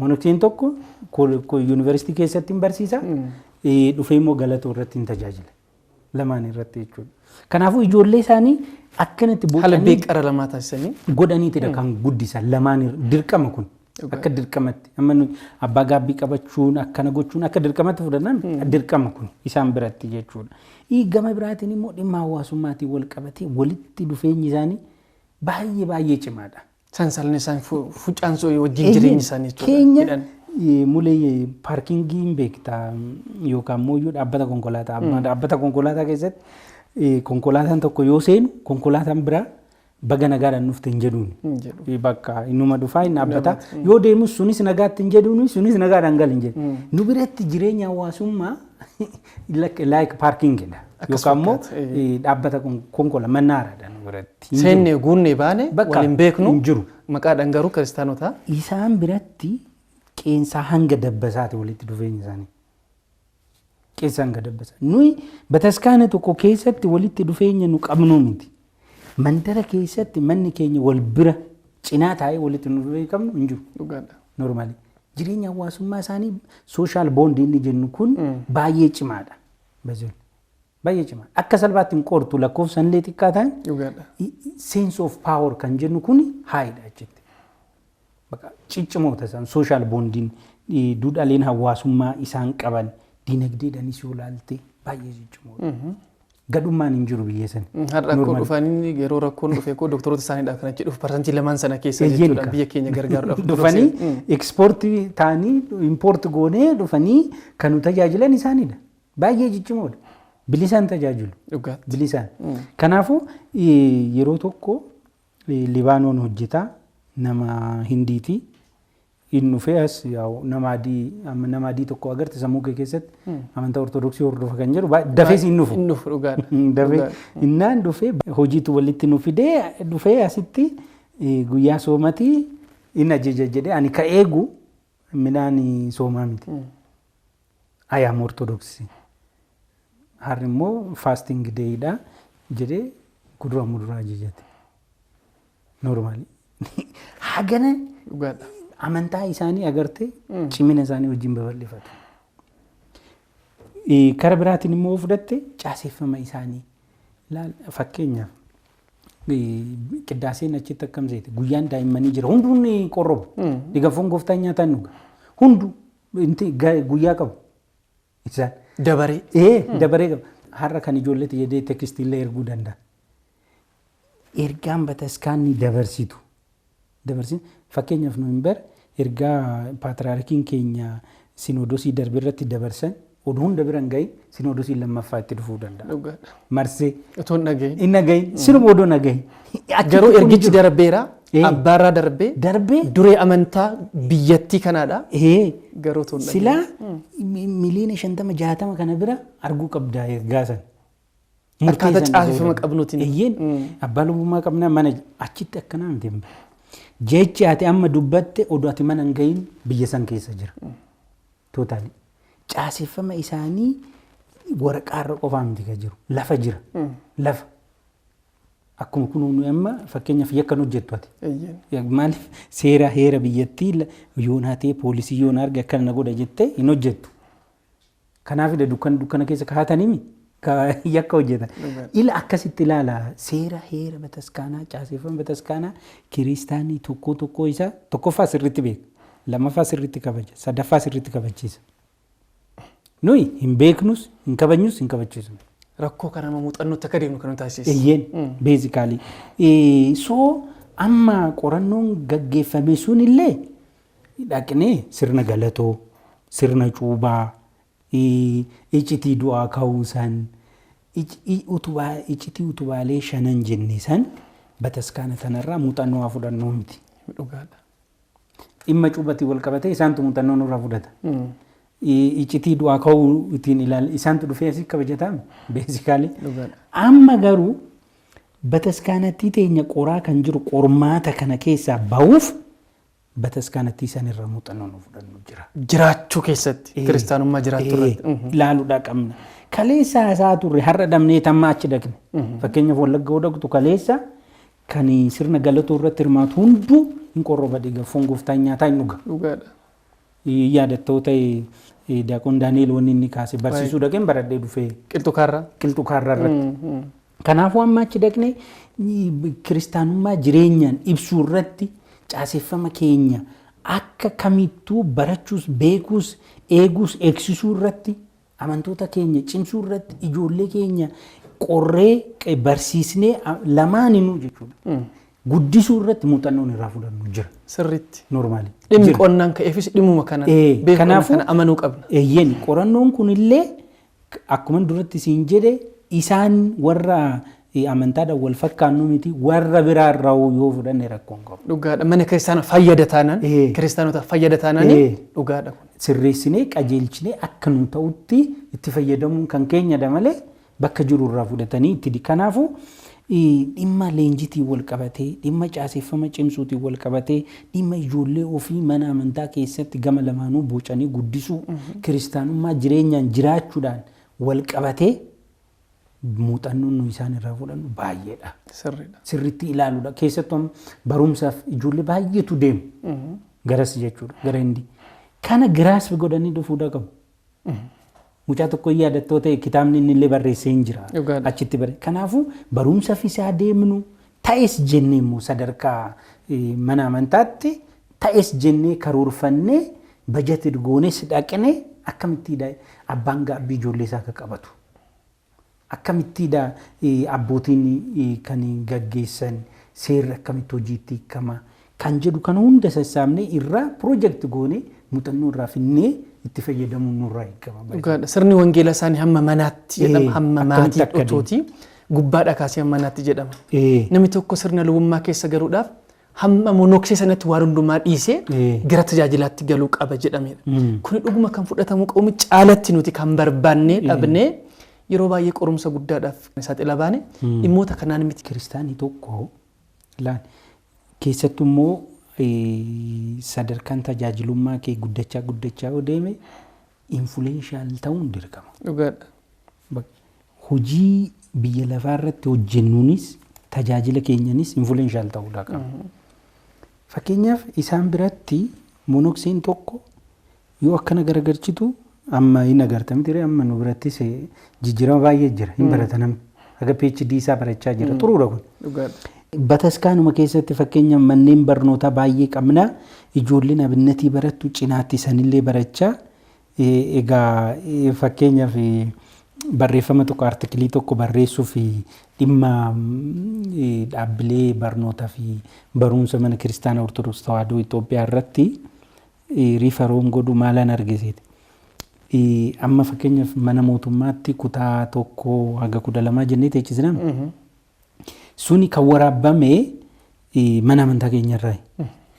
Monoksiin tokko yuunivarsiitii keessatti hin barsiisa. Dhufee immoo galatoo irratti hin tajaajila. Lamaan irratti jechuudha. Kanaafuu ijoollee isaanii akkanatti haala beeqara lamaa taasisanii godhaniitidha kan guddisan lamaan dirqama kun. Akka dirqamatti. Amma abbaa gaabbii qabachuun akkana gochuun akka dirqamatti fudhannaan dirqama kun isaan biratti jechuudha. Gama biraatiin immoo dhimma hawaasummaatiin wal qabatee walitti dhufeenyi isaanii baay'ee cimaadha. Sansaalni isaan fuuncaansoo wajjin jireenyi isaanii jechuudha. Keenya mulee paarkingii hin beektaa yookaan immoo dhaabbata konkolaataa. Dhaabbata konkolaataa keessatti konkolaataan tokko yoo seenu konkolaataan biraa baga nagaadhaan dhufte hin jedhuun. Bakka innuma dhufaa hin dhaabbata. Yoo deemus sunis nagaatti hin jedhuun sunis nagaadhaan gal hin jedhu. Nu biratti jireenya hawaasummaa like paarkingidha. Yookaan immoo dhaabbata konkolaataa mannaaraadha nu biratti. Seennee guunnee baane waliin beeknu maqaadhaan garuu kiristaanotaa. Isaan biratti qeensaa hanga dabbasaati walitti dhufeenya isaanii. Qeensaa hanga dabbasaa. Nuyi bataskaana tokko keessatti walitti dhufeenya nu qabnu miti. Mandara keessatti manni keenya wal bira cinaa taa'ee walitti nu dhufee qabnu hin jiru. Normaali. Jireenya hawaasummaa isaanii sooshaal boondii inni jennu kun baay'ee cimaadha. Baay'ee cimaadha. Akka salphaatti hin qortu lakkoofsan illee xiqqaa ta'an sense of power kan jennu kun haayidha jechuudha. Ciccimoota isaan sooshaal boondiin duudhaaleen hawaasummaa isaan qaban dinagdeedhaanis yoo ilaalte baay'ee ciccimoodha. Gadhummaan hin jiru biyya sana. Har'a akkoo dhufanii yeroo rakkoon dhufe koo doktoroota isaaniidhaaf kan achi dhufu parsantii lamaan sana keessa jechuudha biyya keenya gargaaruudhaaf. Dhufanii ekspoortii ta'anii impoorti goonee dhufanii kan nu tajaajilan isaaniidha. Baay'ee ciccimoodha. Bilisaan tajaajilu. Bilisaan. Kanaafuu yeroo tokko Libaanoon hojjetaa nama Hindiiti. Inni dhufee as nama adii tokko agarte sammuu kee keessatti amantaa ortodoksii hordofa kan jedhu dafee siin dhufu. Inni dhufu dhugaadha. Dafee innaan dhufee hojiitu walitti nu fidee dhufee asitti guyyaa soomatii inni ajaja jedhee ani ka eegu midhaan soomaa miti. Ayyaam ortodoksii. Harri immoo faasting deeyidha jedhee kuduraa muduraa ajajate. Normaali. Hagana dhugaadha. Amantaa isaanii agartee cimina isaanii wajjin babal'ifatu. Karaa biraatiin immoo fudhatte caaseffama isaanii fakkeenyaaf qiddaaseen achitti akkam seete guyyaan daa'immanii jira hunduun qorrobu dhigafoon gooftaan nyaataan dhuga hundu guyyaa qabu isaan dabaree qaba har'a kan ijoolleeti jedhee tekistiillee erguu danda'a. Ergaan bataskaanni dabarsitu fakkeenyaaf nu hin bar ergaa paatriyaarkiin keenya sinoodosii darbe irratti dabarsan oduu hunda bira hin gahin sinoodosii lammaffaa itti dhufuu danda'a. Marsee otoo hin dhagahin sinuma odoo dhagahin. Garuu ergichi darbeera abbaarraa darbee duree amantaa biyyattii kanaadha. Garuu otoo hin silaa miliyoona 50-60 kana bira arguu qabda ergaa san. Akkaataa caaseffama qabnuutiin. Abbaa lubbummaa qabnaa mana achitti akkanaa miti. Jechi ati amma dubbatte oduu ati mana hin gahin biyya san keessa jira. Tootaali. Caaseffama isaanii waraqaarra qofaa miti kan jiru. Lafa jira. Lafa. Akkuma kunuun amma fakkeenyaaf yakkan hojjettu ati. Maaliif seera heera biyyattii yoon hatee poolisii yoon arge akkana na godha jettee hin hojjettu. Kanaafidha dukkana keessa kaa'atanii yakka hojjetan. Ila akkasitti ilaala seera heera bataskaanaa caaseffama bataskaanaa kiristaanii tokko isaa tokkoffaa sirriitti beeka. Lammaffaa sirriitti kabaja. Sadaffaa sirriitti kabachiisa. Nuyi hin beeknus hin kabajnus hin kabachiisnu. Rakkoo kana muuxannootti akka deemnu kan nu taasisa. Eeyyeen beezikaalii. So amma qorannoon gaggeeffame sun illee dhaqnee sirna galatoo, sirna cuubaa, iccitii du'aa ka'uu san, iccitii utubaalee 5 jenne san bataskaana kanarraa muuxannoo haa fudhannuu miti. Dhugaadha. Dhimma cuubatii wal qabatee isaantu muuxannoo nurraa fudhata. Iccitii du'aa ka'uu ittiin ilaala isaantu dhufee asii kabajatamu beezikaalii. Amma garuu bataskaanatti teenya qoraa kan jiru qormaata kana keessaa bahuuf bataskaanatti isaan irraa muuxannoo nu fudhannu jira. Jiraachuu keessatti kiristaanummaa jiraachuu irratti. Ilaaluudhaa qabna. Kaleessa isaa turre har'a dhabnee tamma achi dhaqne. Fakkeenyaaf Wallagga yoo dhaqxu kaleessa kan sirna galatoo irratti hirmaatu hunduu hin qorroba dhiiga foon gooftaan nyaataa hin dhuga. Dhugaadha. Yaadattoota Daaqoon Daani'eel wanni inni kaase barsiisuu dhaqeen baradhee dhufee. Qilxuu kaarraa irratti. Kanaafuu amma achi dhaqnee kiristaanummaa jireenyaan ibsuu irratti caaseffama keenya akka kamittuu barachuus beekuus eeguus eegsisuu irratti amantoota keenya cimsuu irratti ijoollee keenya qorree barsiisnee lamaaninuu jechuudha. Guddisuu irratti muuxannoon irraa fudhannu jira. Sirriitti. Normaali. Dhimmi qonnaan ka'eefis dhimmuma kana beekama kana amanuu qabna. Eeyyeen qorannoon kunillee akkuma duratti siin jedhe isaan warra amantaadhaan wal fakkaannu miti warra biraa irraa yoo fudhanne rakkoon qabu. Dhugaadha. Mana kiristaana fayyada taanaan kiristaanota fayyada taanaan dhugaadha. Sirreessinee qajeelchinee akka nu ta'utti itti fayyadamuun kan keenyadha malee bakka jiru irraa fudhatanii itti kanaafuu dhimma leenjitii wal qabatee dhimma caaseffama cimsuutiin wal qabatee dhimma ijoollee ofii mana amantaa keessatti gama lamaanuu bocanii guddisuu kiristaanummaa jireenyaan jiraachuudhaan wal qabatee muuxannoon nu isaan irraa fudhannu baay'eedha. Sirriitti ilaaluudha. Keessattuu barumsaaf ijoollee baay'eetu deemu. Garas jechuudha. Gara hindi. Kana giraas godhanii dhufuudha qabu. Mucaa tokko yaadattoo ta'e kitaabni inni illee barreessee hin jira. Achitti bare. Kanaafuu barumsaaf isaa deemnu ta'es jennee immoo sadarkaa mana amantaatti ta'es jennee karoorfannee bajeti goones dhaqnee akkamitti abbaan gaabbii ijoollee isaa akka qabatu. Akkamittiidha abbootiin kan gaggeessan seerri akkamitti hojiitti hiikama kan jedhu kan hunda sassaabnee irraa piroojeekti goonee muuxannoo irraa finnee itti fayyadamuun nurraa eegama. Sirni wangeela isaanii hamma manaatti jedhama. Hamma maatii dhotooti gubbaadha kaasee hamma manaatti jedhama. Namni tokko sirna lubummaa keessa galuudhaaf hamma monoksee sanatti waan hundumaa dhiisee gara tajaajilaatti galuu qaba jedhamedha. Kuni dhuguma kan fudhatamuu qabu caalatti nuti kan barbaannee dhabnee yeroo baay'ee qorumsa guddaadhaaf saaxila baane dhimmoota kanaan miti. Kiristaanii tokko keessattuu immoo sadarkaan tajaajilummaa kee guddachaa yoo deeme infuleenshaal ta'uun dirqama. Dhugaadha. Hojii biyya lafaa irratti hojjennuunis tajaajila keenyanis infuleenshaal ta'uudha qaba. Fakkeenyaaf isaan biratti monokseen tokko yoo akkana garagarchitu amma hin agartamti ture amma nu birattis jijjiirama baay'ee jira hin barata namni aga PhD isaa barachaa jira xuruudha kun. Bataskaanuma keessatti fakkeenya manneen barnootaa baay'ee qabna ijoolleen abinnatii barattu cinaatti sanillee barachaa egaa fakkeenyaaf barreeffama tokko artikilii tokko barreessuuf dhimma dhaabbilee barnootaa fi barumsa mana kiristaana ortodoks tawaahidoo Itoophiyaa irratti riifaroon godhu maalan argisiite. Amma fakkeenyaaf mana mootummaatti kutaa tokko haga 12 jennee teechisnaan suni kan waraabame mana amantaa keenyarraa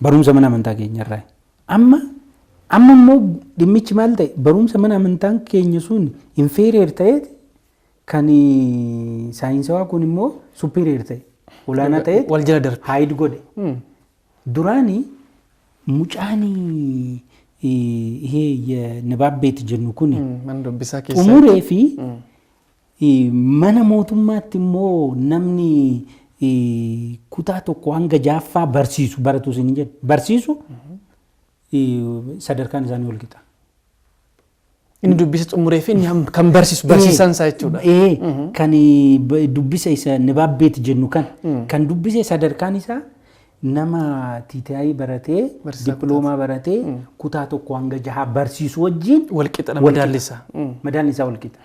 barumsa mana amantaa keenyarraa amma immoo dhimmichi maal ta'e barumsa mana amantaa keenya sun inferior ta'e kan saayinsawaa kun immoo superior ta'e olaanaa ta'e wal jala darbe haayid godhe duraanii mucaani nababbeeti jennu kun umuree fi mana mootummaatti immoo namni kutaa tokko hanga jaaffaa barsiisu baratu isin jedhu barsiisu sadarkaan isaanii wal qixa. Inni dubbisa xumuree fi inni kan barsiisan isaa jechuudha. Kan dubbisa isa nibaabbeeti jennu kan dubbise sadarkaan isaa nama TTI baratee dippiloomaa baratee kutaa tokko hanga 6 barsiisu wajjin walqixa madaalli isaa walqixa.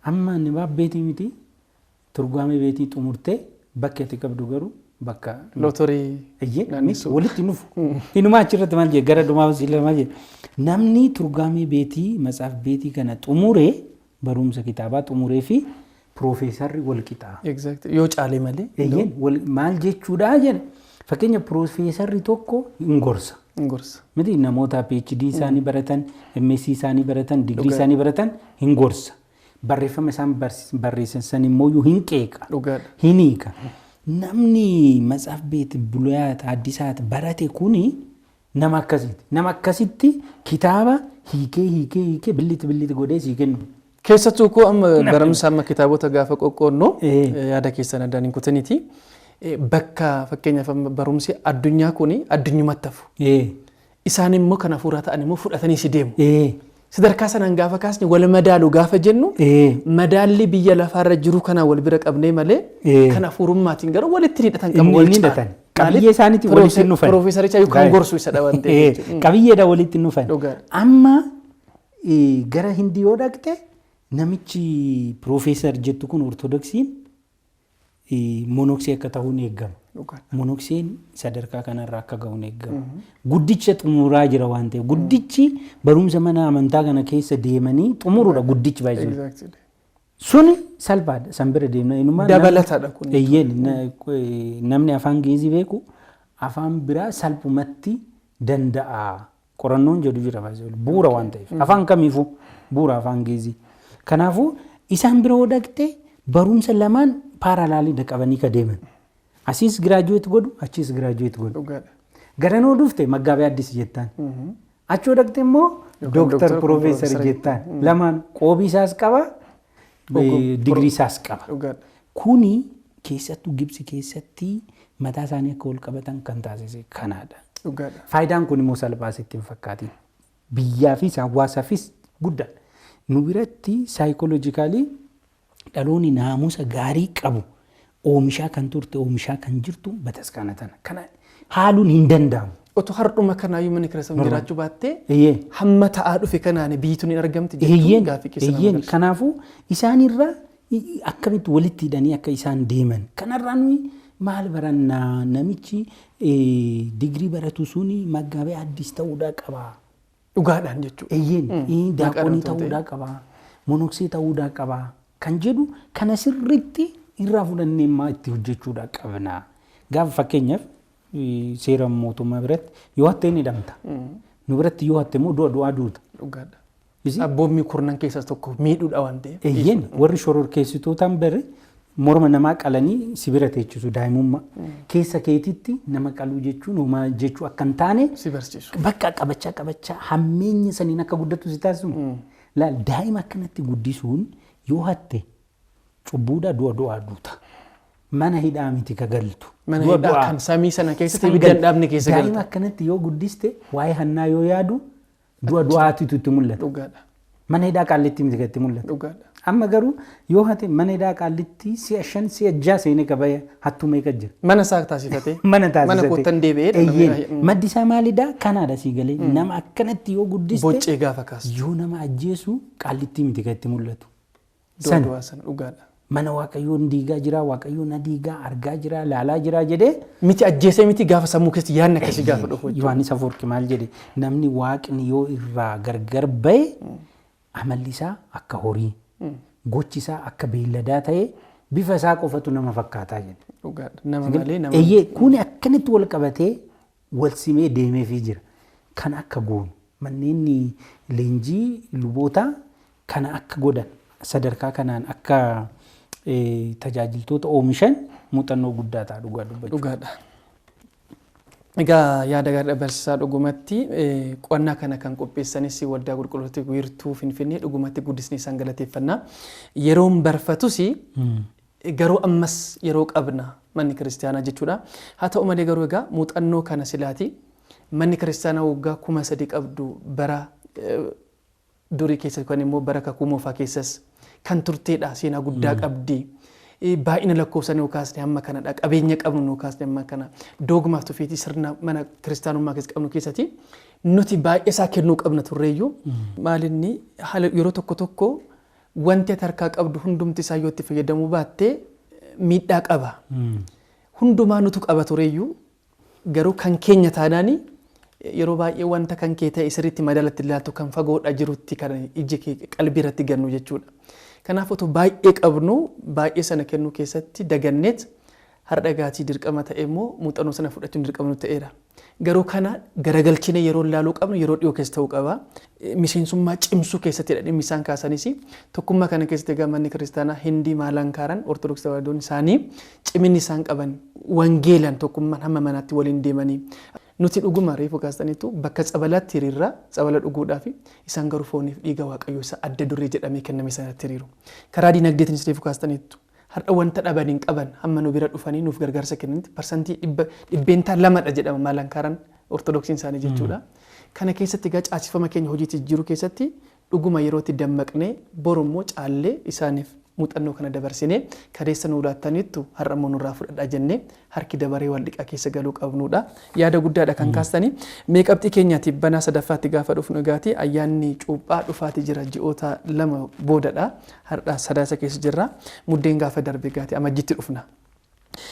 Amma nibaabbeeti miti turgumaanii beetii xumurtee bakka itti qabdu garuu bakka lootorii walitti nufu. Inumaa achirratti maal jedhe gara dhumaa wasiila maal jedhe namni turgumaanii beetii matsaaf beetii kana xumuree barumsa kitaabaa xumuree fi piroofeesarri walqixa. Yoo caalee malee. Maal jechuudha jedhe. Fakkeenya piroofeesarri tokko hin gorsa. Miti namoota PhD isaanii baratan, MSc isaanii baratan, digrii isaanii baratan hin gorsa. Barreeffama isaan barreessan san immoo hin qeeqa. Hin hiika. Namni matsaaf beeti buluyaata addisaata barate kuni nama akkasitti. Nama akkasitti kitaaba hiikee billitti godhee sii kennu. Keessattuu koo amma barumsa amma kitaabota gaafa qoqqoonnoo yaada keessan addaan hin kutaniiti. Bakka fakkeenyaaf barumsi addunyaa kuni addunyumatti hafu. Isaan immoo kan hafuuraa ta'an immoo fudhatanii si deemu. Sadarkaa sanaan gaafa kaasne wal madaalu gaafa jennu madaalli biyya lafaarra jiru kana wal bira qabnee malee kan hafuurummaatiin garuu walitti hidhatan qabu wal hidhatan. Qabiyyee isaaniitti walitti nufan. Piroofeesaricha yookaan gorsu isa dhawan ta'e. Qabiyyeedha walitti nufan. Amma gara Hindii yoo dhaqxe namichi piroofeesar jettu kun ortodoksiin monoksii akka ta'uun eeggama. Monoksiin sadarkaa kanarraa akka ga'uun eeggama. Guddicha xumuraa jira waan ta'eef guddichi barumsa mana amantaa kana keessa deemanii xumuruudha guddichi baay'ee. Suni salphaadha san bira deemna inumaa dabalataadha kun. Namni afaan Geezii beeku afaan biraa salphumatti danda'a. Qorannoon jedhu jira baay'ee bu'uura waan ta'eef afaan kamiifuu bu'uura afaan Geezii. Kanaafuu isaan biroo dhaqxee barumsa lamaan paralaalii dhaqabanii ka deeman. Asiis giraajuweet godhu, achiis giraajuweet godhu. Garanoo dhufte Maggaabee Addis jettaan. Achoo dhaqxe immoo Dooktar Piroofeesar jettaan. Lamaan qoobii isaas qaba, digrii isaas qaba. Kuni keessattuu Gibsi keessatti mataa isaanii akka wal qabatan kan taasise kanaadha. Faayidaan kun immoo salphaas itti hin fakkaatin. Biyyaafis hawaasaafis guddaadha. Nu biratti saayikooloojikaalii dhaloonni naamusa gaarii qabu oomishaa kan turte oomishaa kan jirtu bataskaana tana. Kana haaluun hin danda'amu. Otoo hardhuma kanaayyuu mana keessatti jiraachuu baattee hamma ta'aa dhufe kanaan biituun hin argamti jechuun gaaffii keessa. Kanaafuu isaanirra akkamitti walitti hidhanii akka isaan deeman. Kanarraa nuyi maal barannaa namichi digrii baratu suni Maggaabee Addis ta'uudhaa qaba. Dhugaadhaan jechuudha. Daaqonii ta'uudhaa qaba. Monoksii ta'uudhaa qaba. Kan jedhu kana sirriitti irraa fudhannee maa itti hojjechuudha qabna. Gaafa fakkeenyaaf seera mootummaa biratti yoo hatte ni hidhamta. Nu biratti yoo hatte immoo du'a duuta. Dhugaadha. Abboommii kurnan keessas tokko miidhuudha waan ta'eef. Warri shororkeessitootaan bare morma namaa qalanii sibira teechisu daa'imummaa. Keessa keetitti nama qaluu jechuun uumaa jechuu akka hin taane si barsiisu. Bakka qabachaa hammeenya saniin akka guddatu si taasisu. Laal daa'ima akkanatti guddisuun yoo hatte cubbuudha du'a duuta. Mana hidhaa miti ka galtu. Mana hidhaa kan samii sana keessatti ibiddaan dhaabne keessa galtu. Daa'ima akkanatti yoo guddiste waa'ee hannaa yoo yaadu du'aatitu itti mul'ata. Dhugaadha. Mana hidhaa qaallitti miti itti mul'ata. Dhugaadha. Amma garuu yoo hate mana hidhaa qaallitti si'a 5 si'a 6 seenee qabaya hattuu meeqa jira. Mana isaa taasifatee. Mana taasifatee. Mana kootan deebi'ee. Maddi isaa maalidhaa kanaadha sii galee nama akkanatti yoo guddiste. Boccee gaafa kaasu. Yoo nama ajjeesu qaallitti miti itti mul'atu. Du'a sana dhugaadha. Mana waaqayyoon diigaa jira waaqayyoon diigaa argaa jira laalaa jira jedhee. Miti ajjeesee miti gaafa sammuu keessatti yaadna akkasii gaafa dhufu. Yohaannis Afoorqi maal jedhe namni waaqni yoo irraa gargar bahe amalli isaa akka horii. Gochi isaa akka beelladaa ta'ee bifa isaa qofatu nama fakkaataa jedhe. Dhugaadha. Nama malee nama. Kuni akkanitti wal qabatee wal simee deemeefii jira. Kan akka goonu manneen leenjii lubootaa kana akka godhan sadarkaa kanaan akka tajaajiltoota oomishan muuxannoo guddaa ta'a dhugaa dubbachuu. Dhugaadha. Egaa yaada gaarii barsiisaa dhugumatti qo'annaa kana kan qopheessanis waldaa qulqulluutti wiirtuu Finfinnee dhugumatti guddisni isaan galateeffannaa. Yeroon barfatus garuu ammas yeroo qabna manni kiristaanaa jechuudha. Haa ta'u malee garuu egaa muuxannoo kana silaati manni kiristaanaa waggaa 3,000 qabdu bara durii keessa kan immoo bara kakuu moofaa keessas kan turteedha seenaa guddaa qabdi. Baay'ina lakkoofsan yoo kaasne hamma kanadha qabeenya qabnu yoo kaasne hamma kana doogmaaf tufiitii sirna mana kiristaanummaa keessa qabnu keessatti nuti baay'ee isaa kennuu qabna turreeyyuu maalinni yeroo tokko tokko wanti harkaa qabdu hundumti isaa yoo itti fayyadamuu baattee miidhaa qaba. Hundumaa nutu qaba turreeyyuu garuu kan keenya taanaani yeroo baay'ee wanta kan kee ta'e sirriitti madaalatti ilaaltu kan fagoodha jirutti kan iji qalbii irratti gannu jechuudha. Kanaaf otoo baay'ee qabnu baay'ee sana kennuu keessatti daganneet har'a gaatii dirqama ta'e immoo muuxannoo sana fudhachuun dirqama nu ta'eera. Garuu kana garagalchine yeroo ilaaluu qabnu yeroo dhiyoo keessa ta'uu qaba. Miseensummaa cimsuu keessatti dhimmi isaan kaasanis tokkummaa kana keessatti gamanni kiristaanaa Hindii Maalankaaran Ortodoksii Tawaahidoon isaanii ciminni isaan qaban wangeelan tokkummaan hamma manaatti waliin deemanii nuti dhuguma reefu kaastaniitu bakka tsabalaatti hiriirraa tsabala dhuguudhaaf isaan garuu fooniif dhiiga waaqayyoo isa adda duree jedhamee kenname sanatti hiriiru. Karaa dinagdeetiinis reefu kaastaniitu har'a wanta dhabaniin qaban hamma nu bira dhufanii nuuf gargaarsa kennanitti parsantii dhibbeentaa 2dha jedhama Maalankaaran Ortodoksiin isaanii jechuudha. Kana keessatti egaa caasifama keenya hojiitti jiru keessatti dhuguma yerootti dammaqnee borummoo caallee isaaniif muuxannoo kana dabarsinee kadeessa nu laattaniittu har'a immoo nurraa fudhadhaa jennee harki dabaree wal dhiqaa keessa galuu qabnuudha. Yaada guddaadha kan kaastanii meeqabxii keenyaati banaa sadaffaatti gaafa dhufnu egaati ayyaanni cuuphaa dhufaati jira ji'oota 2 boodadha. Har'a sadaasa keessa jirra muddeen gaafa darbe egaati amajjitti dhufna.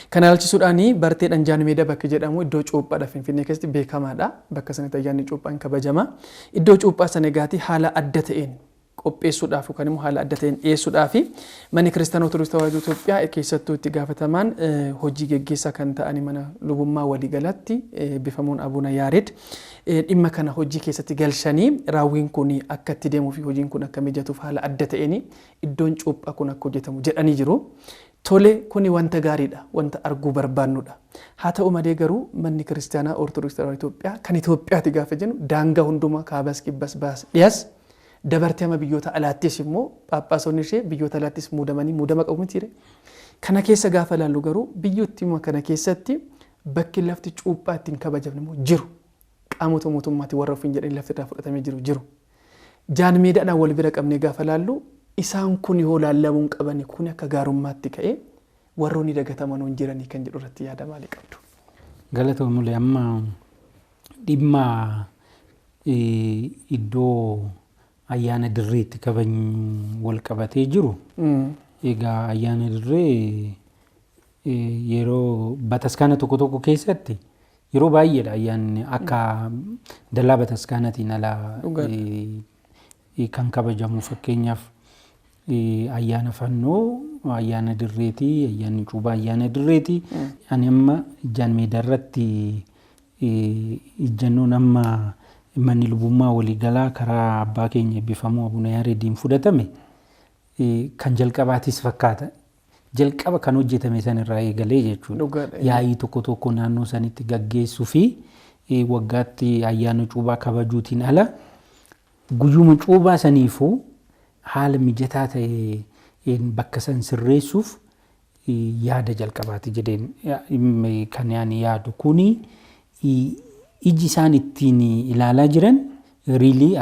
Kana ilaalchisuudhaan barteedhaan Jaanmeedaa bakka jedhamu iddoo cuuphaadha Finfinnee keessatti beekamaadha. Bakka sanatti ayyaanni cuuphaan kabajama. Iddoo cuuphaa sana egaati haala adda ta'een qopheessuudhaaf yookaan immoo haala adda ta'een dhiyeessuudhaaf manni kiristaanaa Ortodoksii Tawaahidoo Itoophiyaa keessattuu itti gaafatamaan hojii geggeessaa kan ta'an mana lubummaa waliigalatti bifamuun Abuuna Yaared dhimma kana hojii keessatti galchanii raawwiin kun akka itti deemuu fi hojiin kun akka mijatuuf haala adda ta'een iddoon cuuphaa kun akka hojjetamu jedhanii jiru. Tole kuni wanta gaariidha wanta arguu barbaannudha. Haa ta'u malee garuu manni kiristaanaa Ortodoksii Tawaahidoo Itoophiyaa kan Itoophiyaatti gaafa jennu daangaa hundumaa kaabas kibbas baas dhiyaas dabartee ama biyyoota alaattis immoo phaaphaasonni ishee biyyoota alaattis muudamanii muudama qabu mitiire. Kana keessa gaafa ilaallu garuu biyyootti kana keessatti bakki lafti cuuphaa ittiin kabajamne immoo jiru. Qaamota mootummaatti warra ofiin jedhanii lafti irraa fudhatamee jiru. Jaanmeedaadhaan wal bira qabnee gaafa ilaallu isaan kun yoo laallamuun qabani kun akka gaarummaatti ka'ee warroonni dagataman hin jiranii kan jedhu irratti yaada maalii qabdu? Galatoomuu amma dhimma iddoo ayyaana dirreetti kabajnu wal qabatee jiru. Egaa ayyaana dirree yeroo bataskaana tokko keessatti yeroo baay'eedha ayyaanni akka dallaa bataskaanaatiin ala kan kabajamu fakkeenyaaf ayyaana fannoo ayyaana dirreeti ayyaanni cuuphaa ayyaana dirreeti. Ani amma Jaanmeedaa irratti ijjannoon amma manni lubummaa waliigalaa karaa abbaa keenya eebbifamuu Abuuna Yaareediin fudhatame kan jalqabaatis fakkaata. Jalqaba kan hojjetame sanirraa eegalee jechuudha. Yaa'ii tokko naannoo sanitti gaggeessuu fi waggaatti ayyaana cuuphaa kabajuutiin ala guyyuma cuuphaa saniifuu haala mijataa ta'e bakka san sirreessuuf yaada jalqabaati jedheen kan yaadu kuni iji isaan ittiin ilaalaa jiran riilii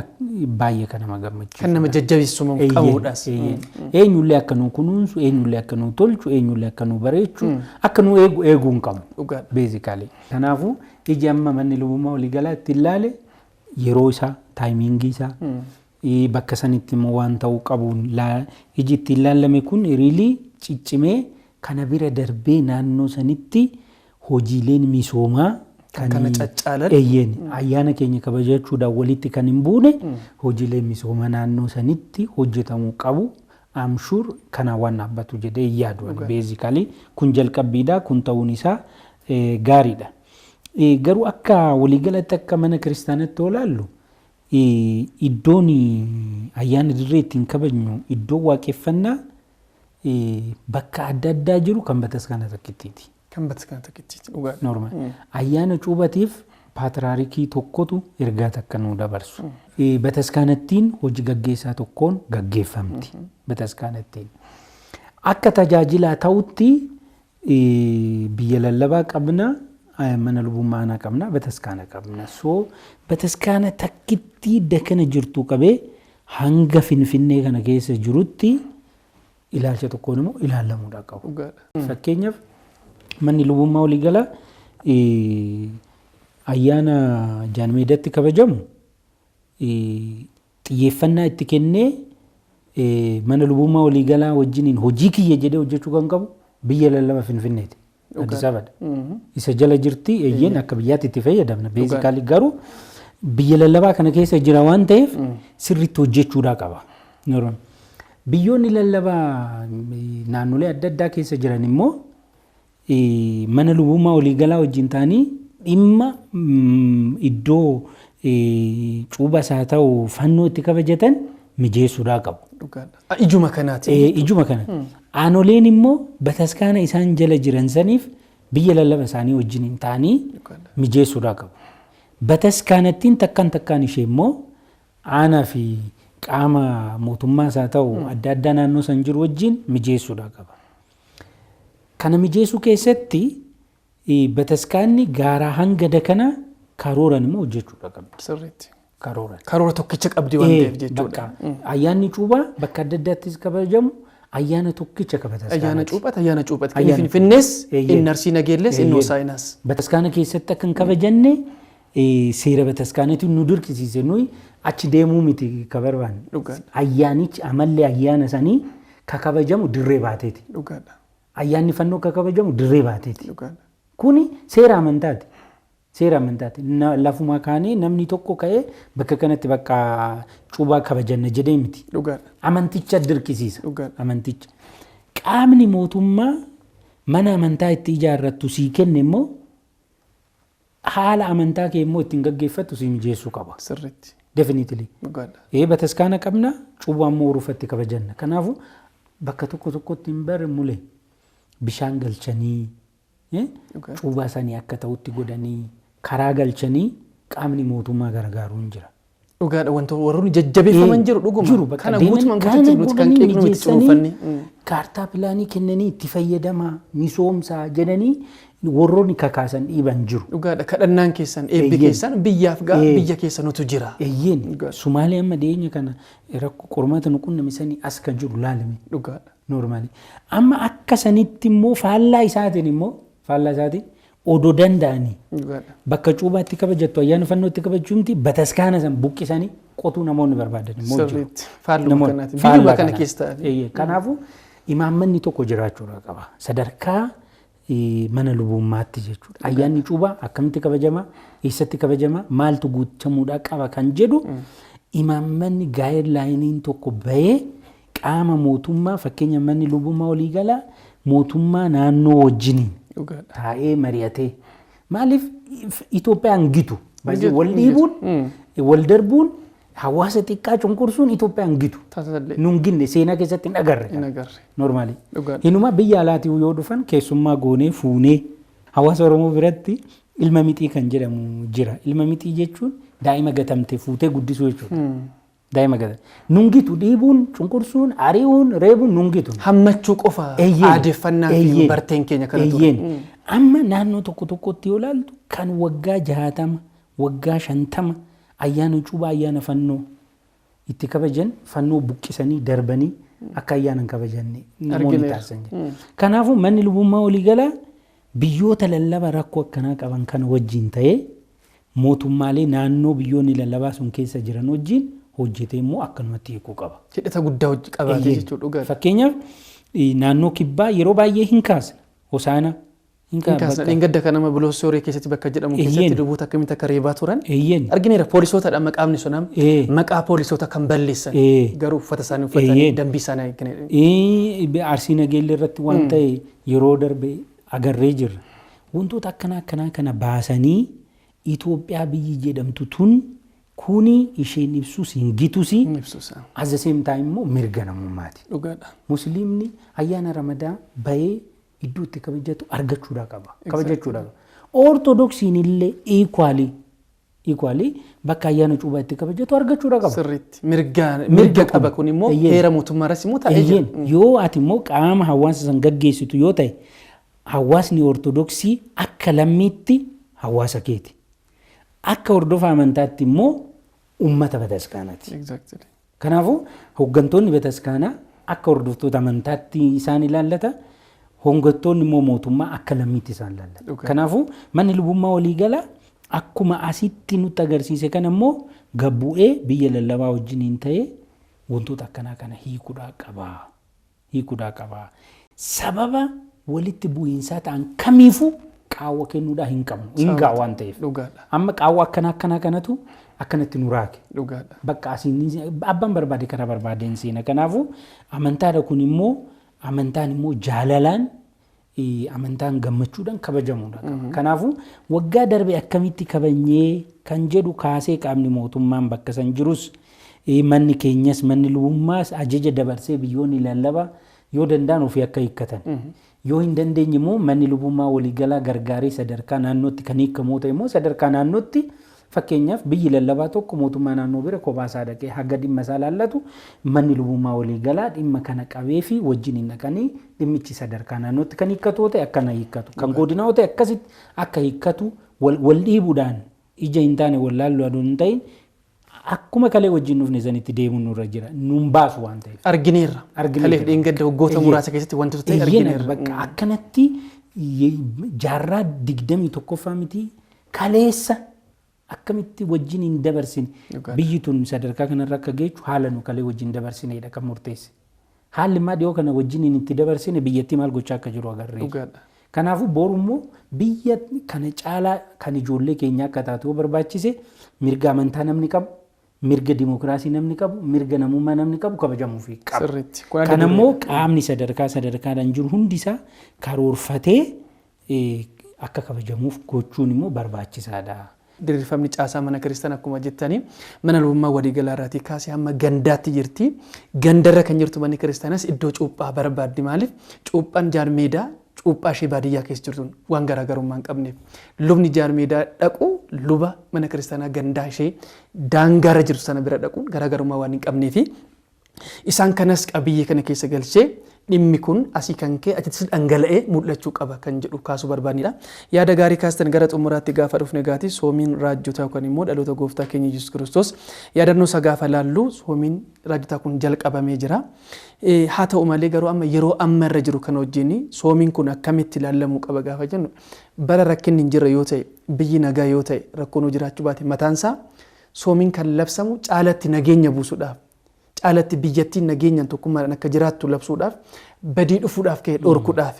baay'ee kan nama gammachiisu. Kan nama jajjabeessu qabuudhaas. Eenyullee akka nu kunuunsu, eenyullee akka nu tolchu, eenyullee akka nu bareechu, akka nu eeguu hin qabu. Beezikaalii. Kanaafuu iji amma manni lubummaa waliigalaa itti ilaale yeroo isaa, taayimingii isaa, bakka sanitti immoo waan ta'uu qabuun iji itti ilaalame kun riilii ciccimee kana bira darbee naannoo sanitti hojiileen misoomaa kana caccaalan ayyaana keenya kabajachuudhaan walitti kan hin buune hojiileen misoomaa naannoo sanitti hojjetamuu qabu. Amshuur kana waan dhaabbatu jedhee yaadu. Beezikaalii kun jalqabbiidha kun ta'uun isaa gaariidha. Garuu akka waliigalatti akka mana kiristaanaatti olaallu iddoon ayyaana dirree ittiin kabajnu iddoo waaqeffannaa bakka adda addaa jiru kan bataskaana takkittiiti. Kan bataskaana takkittiiti dhugaadha. Normaal. Ayyaana cuuphatiif paatriyaarikii tokkotu ergaa takka nuu dabarsu. Bataskaanattiin hojii gaggeessaa tokkoon gaggeeffamti. Bataskaanattiin. Akka tajaajilaa ta'utti biyya lallabaa qabna. Mana lubummaa aanaa qabna bataskaana qabna. So bataskaana takkittii dakana jirtu qabee hanga Finfinnee kana keessa jirutti ilaalcha tokkoon immoo ilaalamuudha qabu. Fakkeenyaaf manni lubummaa waliigalaa ayyaana Jaanmeedaatti kabajamu xiyyeeffannaa itti kennee mana lubummaa waliigalaa wajjiniin hojii kiyya jedhee hojjechuu kan qabu biyya lallaba Finfinneeti. Addis Ababa. Isa jala jirti eeyyeen akka biyyaatti itti fayyadamna. Beezikaalii garuu biyya lallabaa kana keessa jira waan ta'eef sirriitti hojjechuudhaa qaba. Biyyoonni lallabaa naannolee adda addaa keessa jiran immoo mana lubummaa waliigalaa wajjin ta'anii dhimma iddoo cuubas haa ta'u fannoo itti kabajatan mijeessuudhaa qabu. Ijuma kanaati. Ijuma kana. Aanoleen immoo bataskaana isaan jala jiran saniif biyya lallaba isaanii wajjin ta'anii mijeessuudhaa qabu. Bataskaanattiin takkaan ishee immoo aanaa fi qaama mootummaas haa ta'u adda addaa naannoo san jiru wajjin mijeessuudhaa qaba. Kana mijeessuu keessatti bataskaanni gaaraa hanga dakanaa karooran immoo hojjechuudha qabdi. Sirriitti. Karoora tokkicha qabdi waan ta'eef jechuudha. Ayyaanni cuubaa bakka adda addaattis kabajamu ayyaana tokkicha qabata. Ayyaana cuuphata. Kan Finfinnees, inni Arsii Nageellees, inni Hosaayinaas. Bataskaana keessatti akka hin kabajanne seera bataskaanatiin nu dirqisiise nuyi achi deemuu miti ka barbaanne. Ayyaanichi amallee ayyaana sanii ka kabajamu dirree baateeti. Ayyaanni fannoo ka kabajamu dirree baateeti. Kuni seera amantaati. Seera amantaati. Lafuma kaanee namni tokko ka'ee bakka kanatti bakka cuubaa kabajanna jedhee miti. Amanticha dirqisiisa. Amanticha. Qaamni mootummaa mana amantaa itti ijaarrattu sii kenne immoo haala amantaa kee immoo ittiin gaggeeffattu sii mijeessuu qaba. Sirriitti. Definitely. Bataskaana qabna cuubaa immoo urufatti kabajanna. Kanaafuu bakka tokkotti hin bare mule bishaan galchanii cuubaa sanii akka ta'utti godhanii karaa galchanii qaamni mootummaa gargaaruu hin jira. Dhugaadha wantoota warroonni jajjabeeffaman jiru dhuguma. Kana guutumaan guututti nuti kan qeeqnu itti cuunfanne. Kaartaa pilaanii kennanii itti fayyadamaa misoomsaa jedhanii warroonni kakaasan dhiiban jiru. Dhugaadha kadhannaan keessan eebbi keessan biyyaaf biyya keessa nutu jira. Eeyyeen Sumaalee amma dhiyeenya kana rakkoo qormaata nu qunnamsanii as kan jiru laalame. Dhugaadha. Normaali. Amma akka sanitti immoo faallaa isaatiin odoo danda'anii bakka cuubaatti kabajattu ayyaana fannootti kabajuumti bataskaana san buqqisanii qotuu namoonni barbaadan immoo jiru. Faalluma kanaati. Biyya kana keessa ta'e. Kanaafuu imaammanni tokko jiraachuudha qaba. Sadarkaa mana lubummaatti jechuudha. Ayyaanni cuubaa akkamitti kabajama, eessatti kabajama, maaltu guutamuudha qaba kan jedhu imaammanni gaayidlaayiniin tokko bahee qaama mootummaa fakkeenya manni lubummaa waliigalaa mootummaa naannoo wajjiniin taa'ee mari'atee maaliif Itoophiyaan gitu wal dhiibuun wal darbuun hawaasa xiqqaa cunqursuun Itoophiyaan gitu nun ginne seenaa keessatti hin agarre normaali. Inuma biyya alaatii yoo dhufan keessummaa goonee fuunee hawaasa Oromoo biratti ilma mixii kan jedhamu jira. Ilma mixii jechuun daa'ima gatamte fuutee guddisuu jechuudha. Daa'ima gatamte. Nungitu dhiibuun cunqursuun ari'uun reebuun nungitu. Hammachuu qofa aadeeffannaa fi barteen keenya kana ture. Amma naannoo tokkotti yoo ilaaltu kan waggaa 60 waggaa 50 ayyaana cuubaa ayyaana fannoo itti kabajan fannoo buqqisanii darbanii akka ayyaana kabajanne namoonni taasisan jira. Kanaafuu manni lubummaa waliigalaa biyyoota lallaba rakkoo akkanaa qaban kana wajjin ta'ee mootummaalee naannoo biyyoonni lallabaa sun keessa jiran wajjin hojjetee immoo akkanumatti hiikuu qaba. Hidhata guddaa qabaatee jechuudha. Fakkeenyaaf naannoo kibbaa yeroo baay'ee hin kaasne Hosaanaa. Gadda kan nama Buloos Sooree keessatti bakka jedhamu keessatti luboota akkamitti akka reebaa turan argineera. Poolisootadha maqaamni sun maqaa poolisoota kan balleessan garuu uffata isaanii uffatanii dambii isaanii eegganidha. Arsii Nageellee irratti waan ta'e yeroo darbe agarree jirra. Wantoota akkanaa kana baasanii Itoophiyaa biyyi jedhamtu tun kuni isheen ibsus hin gitus as the same time immoo mirga namummaati. Musliimni ayyaana Ramadaa bahee iddoo itti kabajatu argachuudha qaba. Kabajachuudha qaba. Ortodoksiin illee equally bakka ayyaana cuubaa itti kabajatu argachuudha qaba. Sirriitti mirga qaba kun immoo heera mootummaa irratti immoo ta'ee jira. Yoo ati immoo qaama hawaasa san gaggeessitu yoo ta'e hawaasni ortodoksii akka lammiitti hawaasa keeti. Akka hordofaa amantaatti immoo ummata bataskaanaati. Kanaafuu hooggantoonni bataskaanaa akka hordoftoota amantaatti isaan ilaallata. Hooggantoonni immoo mootummaa akka lammiitti isaan ilaallata. Kanaafuu manni lubummaa waliigalaa akkuma asitti nutti agarsiise kana immoo gabbu'ee biyya lallabaa wajjiniin ta'ee wantoota akkanaa kana hiikuudhaa qaba. Sababa walitti bu'iinsaa ta'an kamiifuu qaawwa kennuudhaa hin qabnu. Hin ga'a waan ta'eef. Amma qaawwa akkanaa kanatu akkanatti nu raake. Bakka asiin abbaan barbaade karaa barbaadeen seena. Kanaafuu amantaan immoo jaalalaan amantaan gammachuudhaan kabajamuudha. Kanaafuu waggaa darbe akkamitti kabajnee kan jedhu kaasee qaamni mootummaan bakka san jirus manni keenyas manni lubummaas ajaja dabarsee biyyoonni lallabaa yoo danda'an ofii akka hiikkatan. Yoo hin dandeenye immoo manni lubummaa waliigalaa gargaaree sadarkaa naannootti kan hiikkamoo ta'e immoo sadarkaa naannootti fakkeenyaaf biyyi lallabaa tokko mootummaa naannoo bira kophaa dhaqee haga dhimma isaa laallatu manni lubummaa waliigalaa dhimma kana qabee fi wajjin hin dhaqanii dhimmichi sadarkaa naannootti kan hiikkatu ta'e akkana hiikkatu. Kan godinaa ta'e akkasitti akka hiikkatu wal dhiibuudhaan ija hin taane wal laallu aduun hin ta'in akkuma kalee wajjin dhufne sanitti deemuun nurra jira. Nuun baasu waan ta'eef. Argineerra. Kalee dheengadda waggoota muraasa keessatti wantoota ta'e argineerra. Akkanatti jaarraa 21ffaa miti kaleessa akkamitti wajjin hin dabarsine biyyi tun sadarkaa kanarra akka geechu haala nu kalee wajjin dabarsineedha kan murteesse. Haalli immoo dhiyoo kana wajjin itti dabarsine biyyatti maal gochaa akka jiru agarree. Kanaafuu boru immoo biyya kana caalaa kan ijoollee keenya akka taatu barbaachise mirga amantaa namni qabu, mirga dimokiraasii namni qabu, mirga namummaa namni qabu kabajamuufi qaba. Kana immoo qaamni sadarkaadhaan jiru hundisaa karoorfatee akka kabajamuuf gochuun immoo barbaachisaadha. Diriirfamni caasaa mana kiristaanaa akkuma jettanii mana lubummaa waliigalaa irraatii kaasee hamma gandaatti jirti. Gandarra kan jirtu manni kiristaanaas iddoo cuuphaa barbaaddi. Maaliif cuuphaan jaarmeedaa cuuphaa ishee baadiyyaa keessa jirtuun waan garaagarummaa hin qabneef lubni jaarmeedaa dhaqu luba mana kiristaanaa gandaa ishee daangaarra jirtu sana bira dhaquun garaagarummaa waan hin qabneefi isaan kanas qabiyyee kana keessa galchee dhimmi kun asii kan kee achitti dhangala'ee mul'achuu qaba kan jedhu kaasuu barbaadnidha. Yaada gaarii kaastan gara xumuraatti gaafa dhufne gaati soomiin raajjotaa yookaan immoo dhaloota gooftaa keenya Yesuus Kiristoos yaadannoo isaa gaafa laallu soomiin raajjotaa kun jalqabamee jira. Haa ta'u malee garuu amma yeroo amma irra jiru kan wajjin soomiin kun akkamitti ilaalamuu qaba gaafa jennu bara rakkinni hin jirre yoo ta'e biyyi nagaa yoo ta'e rakkoon jiraachuu baate mataansaa soomiin kan labsamu caalatti nageenya buusuudhaaf. Caalatti biyyattiin nageenyaan tokkummaadhaan akka jiraattu labsuudhaaf badii dhufuudhaaf ka'e dhorkuudhaaf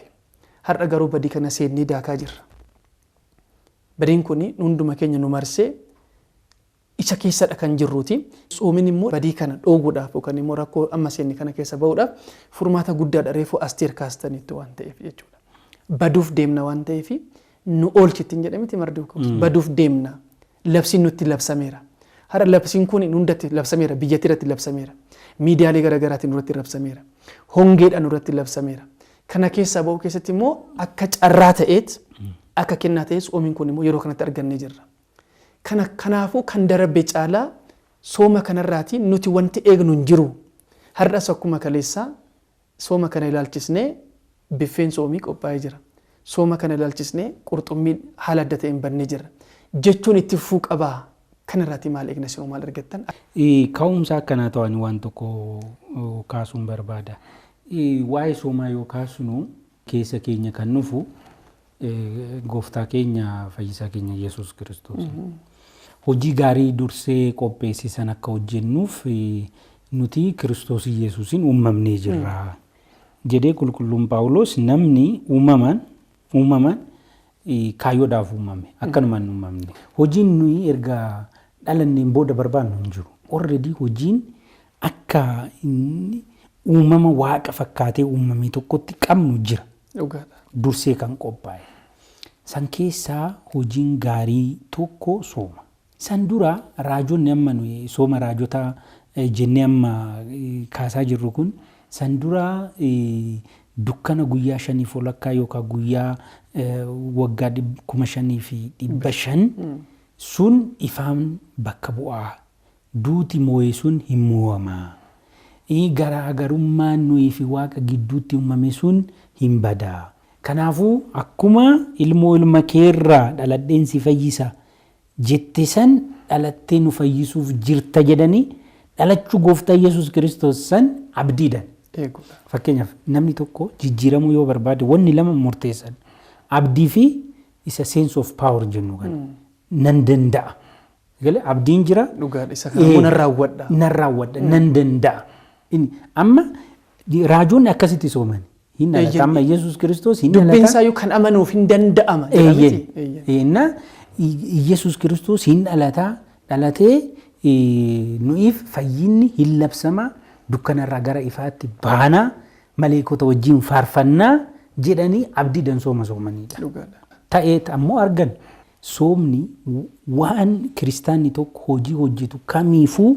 har'a garuu badii kana seennee daakaa jirra. Badiin kun hunduma keenya nu marsee isa keessadha kan jirruuti. Soomiin immoo badii kana dhooguudhaaf yookaan immoo rakkoo amma seenne kana keessa bahuudhaaf furmaata guddaadha reefuu Asteer kaastanitti waan ta'eef jechuudha. Baduuf deemna waan ta'eef nu oolchitti hin jedhamiti mardi baduuf deemna labsiin nutti labsameera. Har'a labsiin kun hundatti labsameera biyyatti irratti labsameera. Miidiyaalee garaagaraatiin irratti labsameera. Hongeedhaan irratti labsameera. Kana keessaa ba'uu keessatti immoo akka carraa ta'eet akka kennaa ta'es soomiin kun immoo yeroo kanatti argannee jirra. Kanaafuu kan darbe caalaa sooma kanarraatii nuti wanti eegnu hin jiru. Har'as akkuma kaleessaa sooma kana ilaalchisnee biffeen soomii qophaa'ee jira. Sooma kana ilaalchisnee qurxummiin haala adda ta'een bannee jira. Jechuun itti fufuu qabaa. Kanarraati maal eegna si maal argattan? Ka'umsa akkanaa ta'an waan tokko kaasuun barbaada. Waa'ee soomaa yoo kaasnu keessa keenya kan nufu gooftaa keenya fayyisaa keenya Yesuus Kiristoos. Hojii gaarii dursee qopheessisan akka hojjennuuf nuti Kiristoos Yesuusin uumamnee jirra. Jedhee qulqulluun Phaawulos namni uumamaan kaayyoodhaaf uumame akkanumaan uumamne. Hojiin nuyi erga dhalanneen booda barbaannu hin jiru. Already hojiin akka uumama waaqa fakkaatee uumamee tokkotti qabnu jira. Dursee kan qophaa'e. San keessaa hojiin gaarii tokko sooma. San dura raajonni amma nuyi sooma raajotaa jennee amma kaasaa jirru kun san dura dukkana guyyaa 5 walakkaa yookaan guyyaa waggaa 5,500 sun ifaan bakka bu'aa. Duuti moo'ee sun hin moo'amaa. Garaagarummaan nuyi fi waaqa gidduutti uumame sun hin badaa. Kanaafuu akkuma ilma keerraa dhaladheen si fayyisa jette san dhalattee nu fayyisuuf jirta jedhanii dhalachuu gooftaa Yesuus Kiristoos san abdiidhaan. Fakkeenyaaf namni tokko jijjiiramuu yoo barbaade wanni lama murteessan abdii fi isa sense of power jennu kana nan danda'a. Galee abdiin jira. Dhugaadha isa kana nan raawwadha. Nan raawwadha nan danda'a. Amma raajoonni akkasitti sooman. Hin dhalata amma Yesuus Kiristoos hin dhalata. Dubbiin isaa kan amanuuf hin danda'ama. Inna Yesuus Kiristoos hin dhalata dhalatee nuuf fayyinni hin labsama dukkanarraa gara ifaatti baana maleekota wajjin faarfannaa jedhanii abdiidhaan soomanidha. Ta'ee ammoo argan soomni waan kiristaanni tokko hojii hojjetu kamiifuu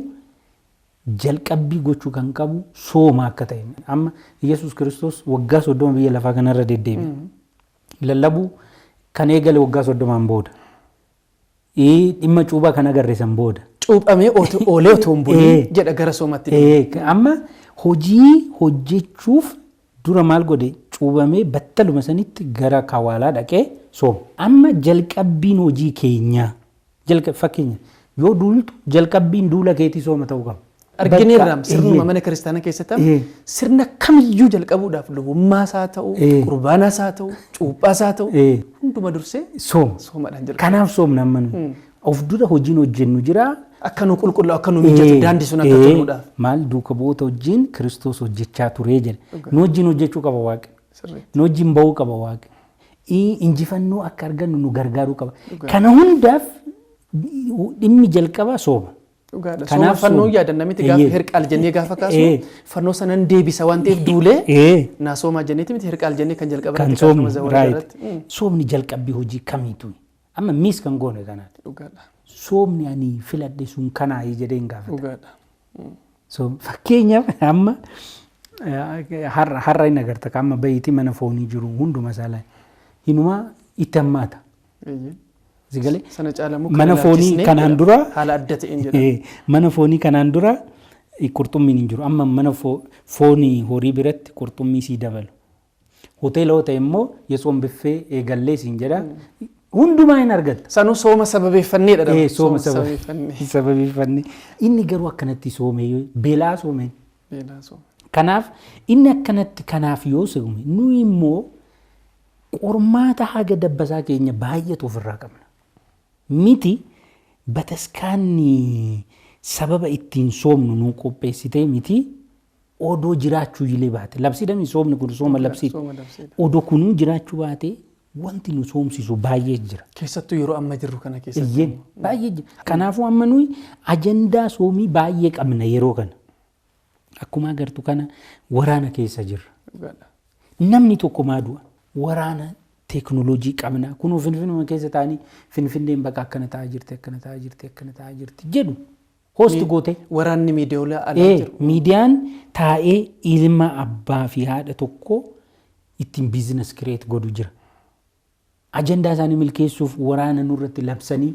jalqabbii gochuu kan qabu sooma akka ta'e. Amma Yesuus Kiristoos waggaa 30 biyya lafaa kanarra deddeebi'e. Lallabuu kan eegale waggaa 30 booda. Dhimma cuuphaa kan agarreessan booda. Cuuphamee oolee otoo hin buliin jedha gara soomatti. Amma hojii hojjechuuf dura maal godhe cuuphamee battaluma sanitti gara kawaalaa dhaqee sooma. Amma jalqabbiin hojii keenyaa fakkeenya yoo duultu jalqabbiin duula keetii sooma ta'uu qaba. Argineerraa sirnuma mana kiristaanaa keessatti sirna kamiyyuu jalqabuudhaaf lubummaas haa ta'u, qurbaanaas haa ta'u, cuuphaas haa ta'u hunduma dursee soomadhaan jalqabu. Kanaaf soomna amma of dura hojiin hojjennu jira. Akka nu qulqullaa'u akka nu mijatu daandii sun akka toluudhaaf. Maal duuka bu'oota wajjin Kiristoos hojjechaa turee jedha. Nu wajjin hojjechuu qaba Waaqni. Nu wajjin ba'uu qaba Waaqni. Injifannoo akka argannu nu gargaaruu qaba. Kana hundaaf dhimmi jalqabaa sooma. Kanaaf fannoo yaadanna miti gaafa hirqaal jennee gaafa kaasu fannoo sanan deebisa waan ta'eef duulee naa soomaa jenneeti miti hirqaal jennee kan jalqaba kan soomni soomni jalqabbii hojii kamiitu amma miis kan goone kanaati. Soomni ani filadhe sun kanaa jedheen gaafata. Fakkeenyaaf amma har'a hin agarta amma bayitii mana foonii jiru hunduma saalaa hinumaa itti hammaata. Mana foonii kanaan dura haala adda ta'een jedhama. Mana foonii kanaan dura qurxummiin hin jiru. Amma mana foonii horii biratti qurxummii sii dabalu. Hoteela yoo ta'e immoo yesoon biffee eegallee siin jedha. Hundumaa hin argatta. Sanuu sooma sababeeffanneedha. Sooma sababeeffannee. Inni garuu akkanatti soomee beelaa soomee. Kanaaf inni akkanatti kanaaf yoo soome nuyi immoo qormaata haga dabbasaa keenya baay'atu ofirraa qabna. Miti bataskaanni sababa ittiin soomnu nu qopheessitee miti odoo jiraachuu ilee baate labsiidhaan soomni kun sooma labsiidha. Odoo kunuu jiraachuu baate wanti nu soomsisu baay'ee jira. Keessattuu yeroo amma jirru kana keessatti. Baay'ee jira. Kanaafuu amma nuyi ajandaa soomii baay'ee qabna yeroo kana. Akkuma agartu kana waraana keessa jirra. Namni tokko maa du'a waraana teknooloojii qabna kunoo finfinnuma keessa taa'anii finfinneen bakka akkana taa'aa jirti jedhu hoosti goote. Waraanni miidiyaa alaa jiru. Miidiyaan taa'ee ilma abbaa fi haadha tokko ittiin biizines kireet godhu jira. Ajandaa isaanii milkeessuuf waraana nurratti labsanii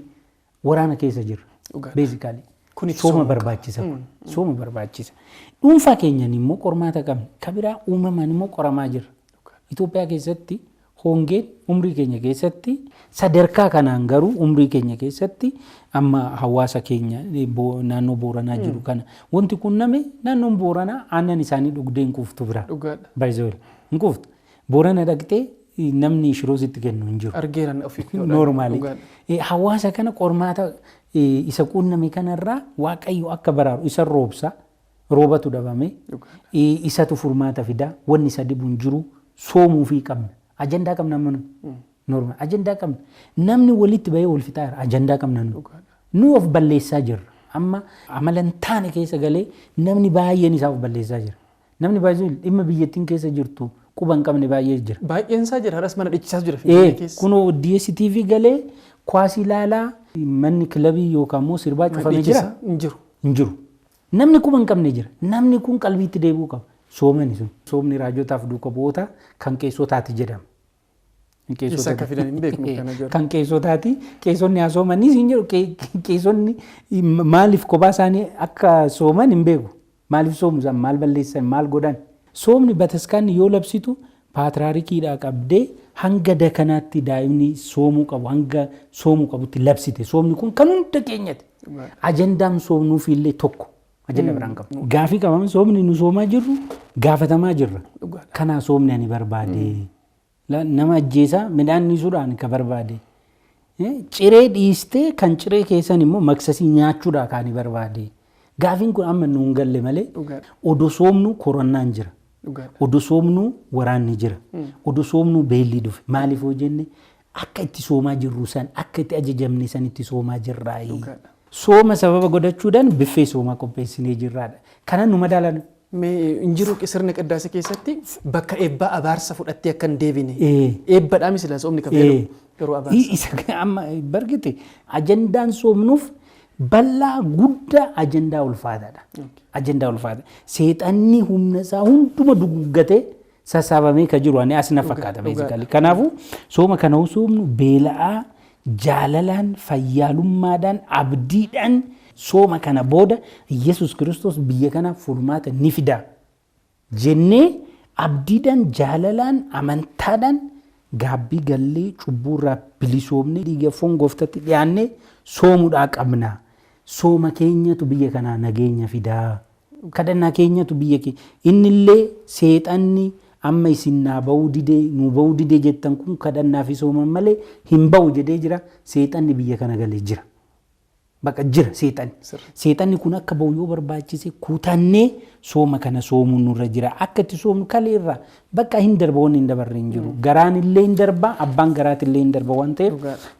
waraana keessa jirra. Beezikaalii. Sooma barbaachisa. Sooma barbaachisa. Dhuunfaa keenyan immoo qormaata qabna. Kabiraa uumamaan immoo qoramaa jirra. Itoophiyaa keessatti hongeen umrii keenya keessatti sadarkaa kanaan garuu umrii keenya keessatti amma hawaasa keenya naannoo Booranaa jiru kana wanti kun name naannoon Booranaa aannan isaanii dhugdeen kuuftu bira. Baay'ee hin kuuftu. Boorana dhaqxee namni shiroo sitti kennu hin jiru. Argeeran ofii. Normaali. Hawaasa kana qormaata isa quunname kanarraa Waaqayyo akka baraaru isa roobsa roobatu dhabame isatu furmaata fida wanni isa dibu hin jiru soomuu fi qabna. Ajandaa qabna amma norma ajandaa qabna. Namni walitti bahee wal fixaa jira ajandaa qabna nu of balleessaa jirra. Amma amalan taane keessa galee namni baay'een isaa of balleessaa jira. Namni baay'een dhimma biyyattiin keessa jirtu quban qabne baay'ee jira. Baay'een isaa jira haras mana dhiichisaa jira. Kunoo DSTV galee kwaasii ilaalaa manni kilabii yookaan immoo sirbaa cufamee jira. Hin jiru. Namni quban qabne jira. Namni kun qalbiitti deebi'uu qaba. Soomani sun. Soomni raajotaaf duuka bu'oota kan qeessotaati jedhama. Kan qeessotaati. Qeessonni haa soomanii siin jedhu qeessonni maaliif kophaa isaanii akka sooman hin beeku. Maaliif soomu maal balleessan maal godhan. Soomni bataskaanni yoo labsitu paatraarikiidhaa qabdee hanga dakanaatti daa'imni soomuu qabu hanga soomuu qabutti labsite. Soomni kun kan hunda keenyati. Ajandaan soomnuuf illee tokko. ajenda biraan qabu. Gaafii qabaman soomni nu soomaa jirru gaafatamaa jirra. Kana soomni ani barbaade. Nama ajjeesaa midhaan nisuudhaan ka barbaade. Ciree dhiistee kan ciree keessan immoo maksasii nyaachuudhaan kan barbaade. Gaafiin kun amma nuun galle malee odoo soomnu koronnaan jira. Odoo soomnu waraanni jira. Odoo soomnu beelli dhufe. Maaliif hoo jenne akka itti soomaa jirru san akka itti ajajamne san itti soomaa jirraa. Sooma sababa godhachuudhaan biffee soomaa qopheessinee jirraadha. Kana nu madaalan. Injiru sirna qiddaasa keessatti bakka eebbaa abaarsa fudhattee akka hin deebine. Eebbaadhaa misila soomni kan fayyadu yeroo abaarsa. Isa amma bargite ajandaan soomnuuf bal'aa guddaa ajandaa ulfaataadha. Ajandaa ulfaata. Seexanni humna isaa hunduma duguggatee sassaabamee ka jiru ani asina fakkaata beesikali. Kanaafuu sooma kana soomnu beela'aa jaalalaan fayyaalummaadhaan abdiidhaan sooma kana booda Yesus Kiristoos biyya kana furmaata ni fida jennee abdiidhaan jaalalaan amantaadhaan gaabbii gallee cubbuurraa bilisoomne dhiiga foon gooftatti dhiyaannee soomuudhaa qabna. Sooma keenyatu biyya kanaa nageenya fidaa. Kadhannaa keenyatu biyya keenya. Innillee seexanni amma isin naa ba'uu didee nu ba'uu didee jettan kun kadhannaa fi sooman malee hin ba'u jedhee jira. Seexanni biyya kana galee jira. Bakka jira seexanni. Seexanni kun akka ba'u yoo barbaachise kutannee sooma kana soomuun nurra jira. Akka itti soomnu kaleerraa bakka hin darba waan hin dabarre hin jiru. Garaan illee hin darba abbaan garaat illee hin darba waan ta'eef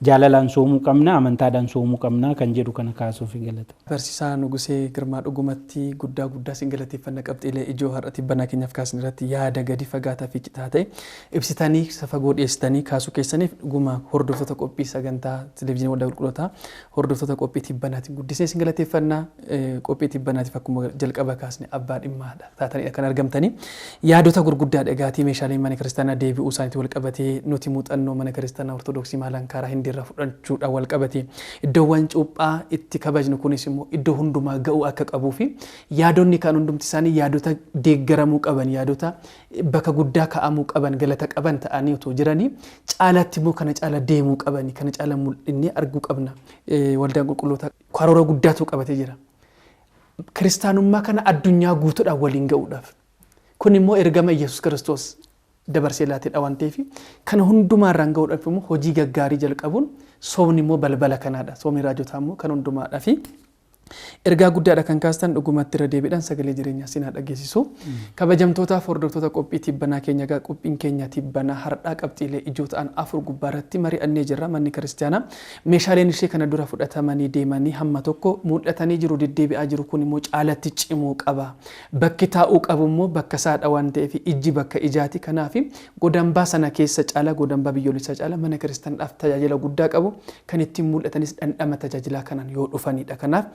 jaalalaan soomuu qabna amantaadhaan soomuu qabna kan jedhu kana kaasuuf galata. Barsiisaa Nugusee Girmaa dhugumatti guddaa sin galateeffannaa qabxiilee ijoo har'atti banaa keenyaaf kaasan irratti yaada gadi fagaataa fi citaa ta'e ibsitanii safagoo dhiyeessitanii kaasuu keessaniif dhuguma hordoftoota qophii sagantaa televezyiinii waldaa qulqullootaa hordoftoota qophii tibbanaatiin guddisee sin galateeffannaa qophii tibbanaatiif akkuma jalqaba kaasne abbaa dhimmaadha taatanii kan argamtanii yaadota gurguddaadha gaatii meeshaalee mana kiristaanaa deebi'uu isaaniitti wal qabatee nuti muuxannoo mana kiristaanaa ortodoksii maalankaraa hindiirraa fudhachuudhaan wal qabatee iddoowwan cuuphaa itti kabajnu kunis immoo iddoo hundumaa ga'uu akka qabuu fi yaadonni kaan hundumti isaanii yaadota deeggaramuu qaban yaadota bakka guddaa ka'amuu qaban galata qaban ta'anii otoo jiranii caalaatti immoo kana caala deemuu qabanii kana caala mul'innee arguu qabna waldaan qulqullootaa karoora guddaatu qabatee jira. Kiristaanummaa kana addunyaa guutuudhaan waliin ga'uudhaaf kun immoo ergama Yesus Kiristoos dabarsee laateedha waan ta'eef kana hundumaarraan ga'uudhaaf immoo hojii gaggaarii jalqabuun soomni immoo balbala kanaadha. Soomni raajotaa immoo kan hundumaadhaa fi ergaa guddaadha kan kaastan dhugumatti irra deebiidhaan sagalee jireenyaa sinaa dhageessisu. Kabajamtootaaf hordoftoota qophii tibbanaa keenya gaa qophiin keenya tibbanaa har'aa qabxiilee ijoo ta'an 4 gubbaarratti mari'annee jirra. Manni kiristaanaa meeshaaleen ishee kana dura fudhatamanii deemanii hamma tokko mul'atanii jiru deddeebi'aa jiru kun immoo caalatti cimuu qaba. Bakki taa'uu qabu immoo bakka saadha waan ta'eef ijji bakka ijaati. Kanaaf godambaa sana keessa caala godambaa biyyoolessaa caala mana kiristaanaadhaaf tajaajila guddaa qabu kan ittiin mul'atanis dhandhama tajaajilaa kanaan yoo dhufanidha. Kanaaf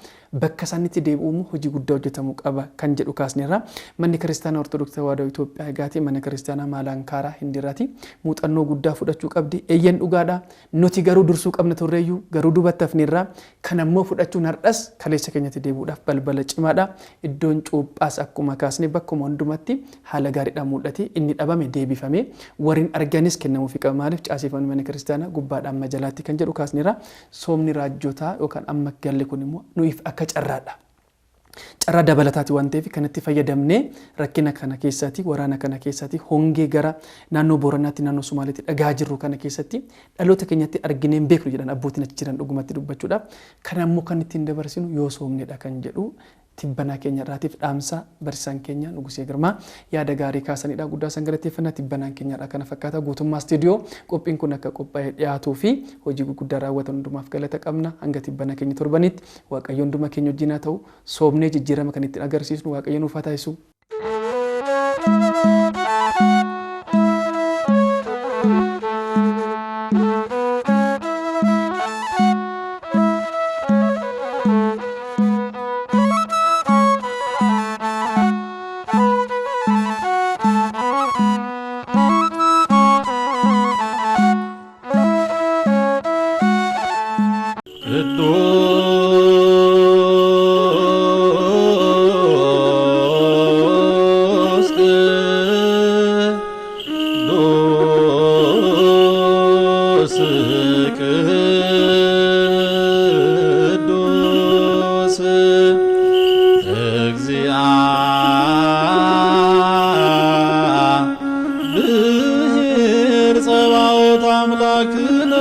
bakka isaanitti deebi'uun hojii guddaa hojjetamuu qaba kan jedhu kaasneerra. Manni kiristaanaa ortodoksii tawaahidoo Itoophiyaa egaati mana kiristaanaa maalankaraa hindirraati muuxannoo guddaa fudhachuu qabdi. Eeyyan dhugaadha nuti garuu dursuu qabna turreeyyuu garuu duubatti hafneerra kan ammoo fudhachuun har'as kaleessa keenyatti deebi'uudhaaf balbala cimaadha. Iddoon cuuphaas akkuma kaasne bakkuma hundumatti haala gaariidhaan mul'ate inni dhabame deebifame warreen arganis kennamuufi qaba. Maaliif caaseffamni mana kiristaanaa gubbaadhaan majalaatti kan jedhu kaasneerra. Soomni raajjotaa yookaan amma galli kun immoo nuuf akka carraadha. Carraa dabalataati waan ta'eef kan itti fayyadamnee rakkina kana keessatti waraana kana keessatti hongee gara naannoo Booranaatti naannoo Somaaliitti dhagaa jirru kana keessatti dhaloota keenyatti arginee hin beeknu jedhan abbootiin achi jiran dhugumatti dubbachuudhaaf kan ammoo kan ittiin dabarsinu yoo soomnedha kan jedhu tibbanaa keenya irraatiif dhaamsa barsiisaan keenya Nugusee Girmaa yaada gaarii kaasanidha. Guddaa san galateeffannaa tibbanaan keenya irraa kana fakkaata guutummaa istiidiyoo qophiin kun akka qophaa'ee dhiyaatuu fi hojii gurguddaa raawwatan hundumaaf galata qabna. Hanga tibbanaa keenya torbanitti Waaqayyo hunduma keenya wajjin haa ta'u soomnee jijjiirama kan ittiin agarsiisnu Waaqayyo nuuf haa taasisu. ክለብ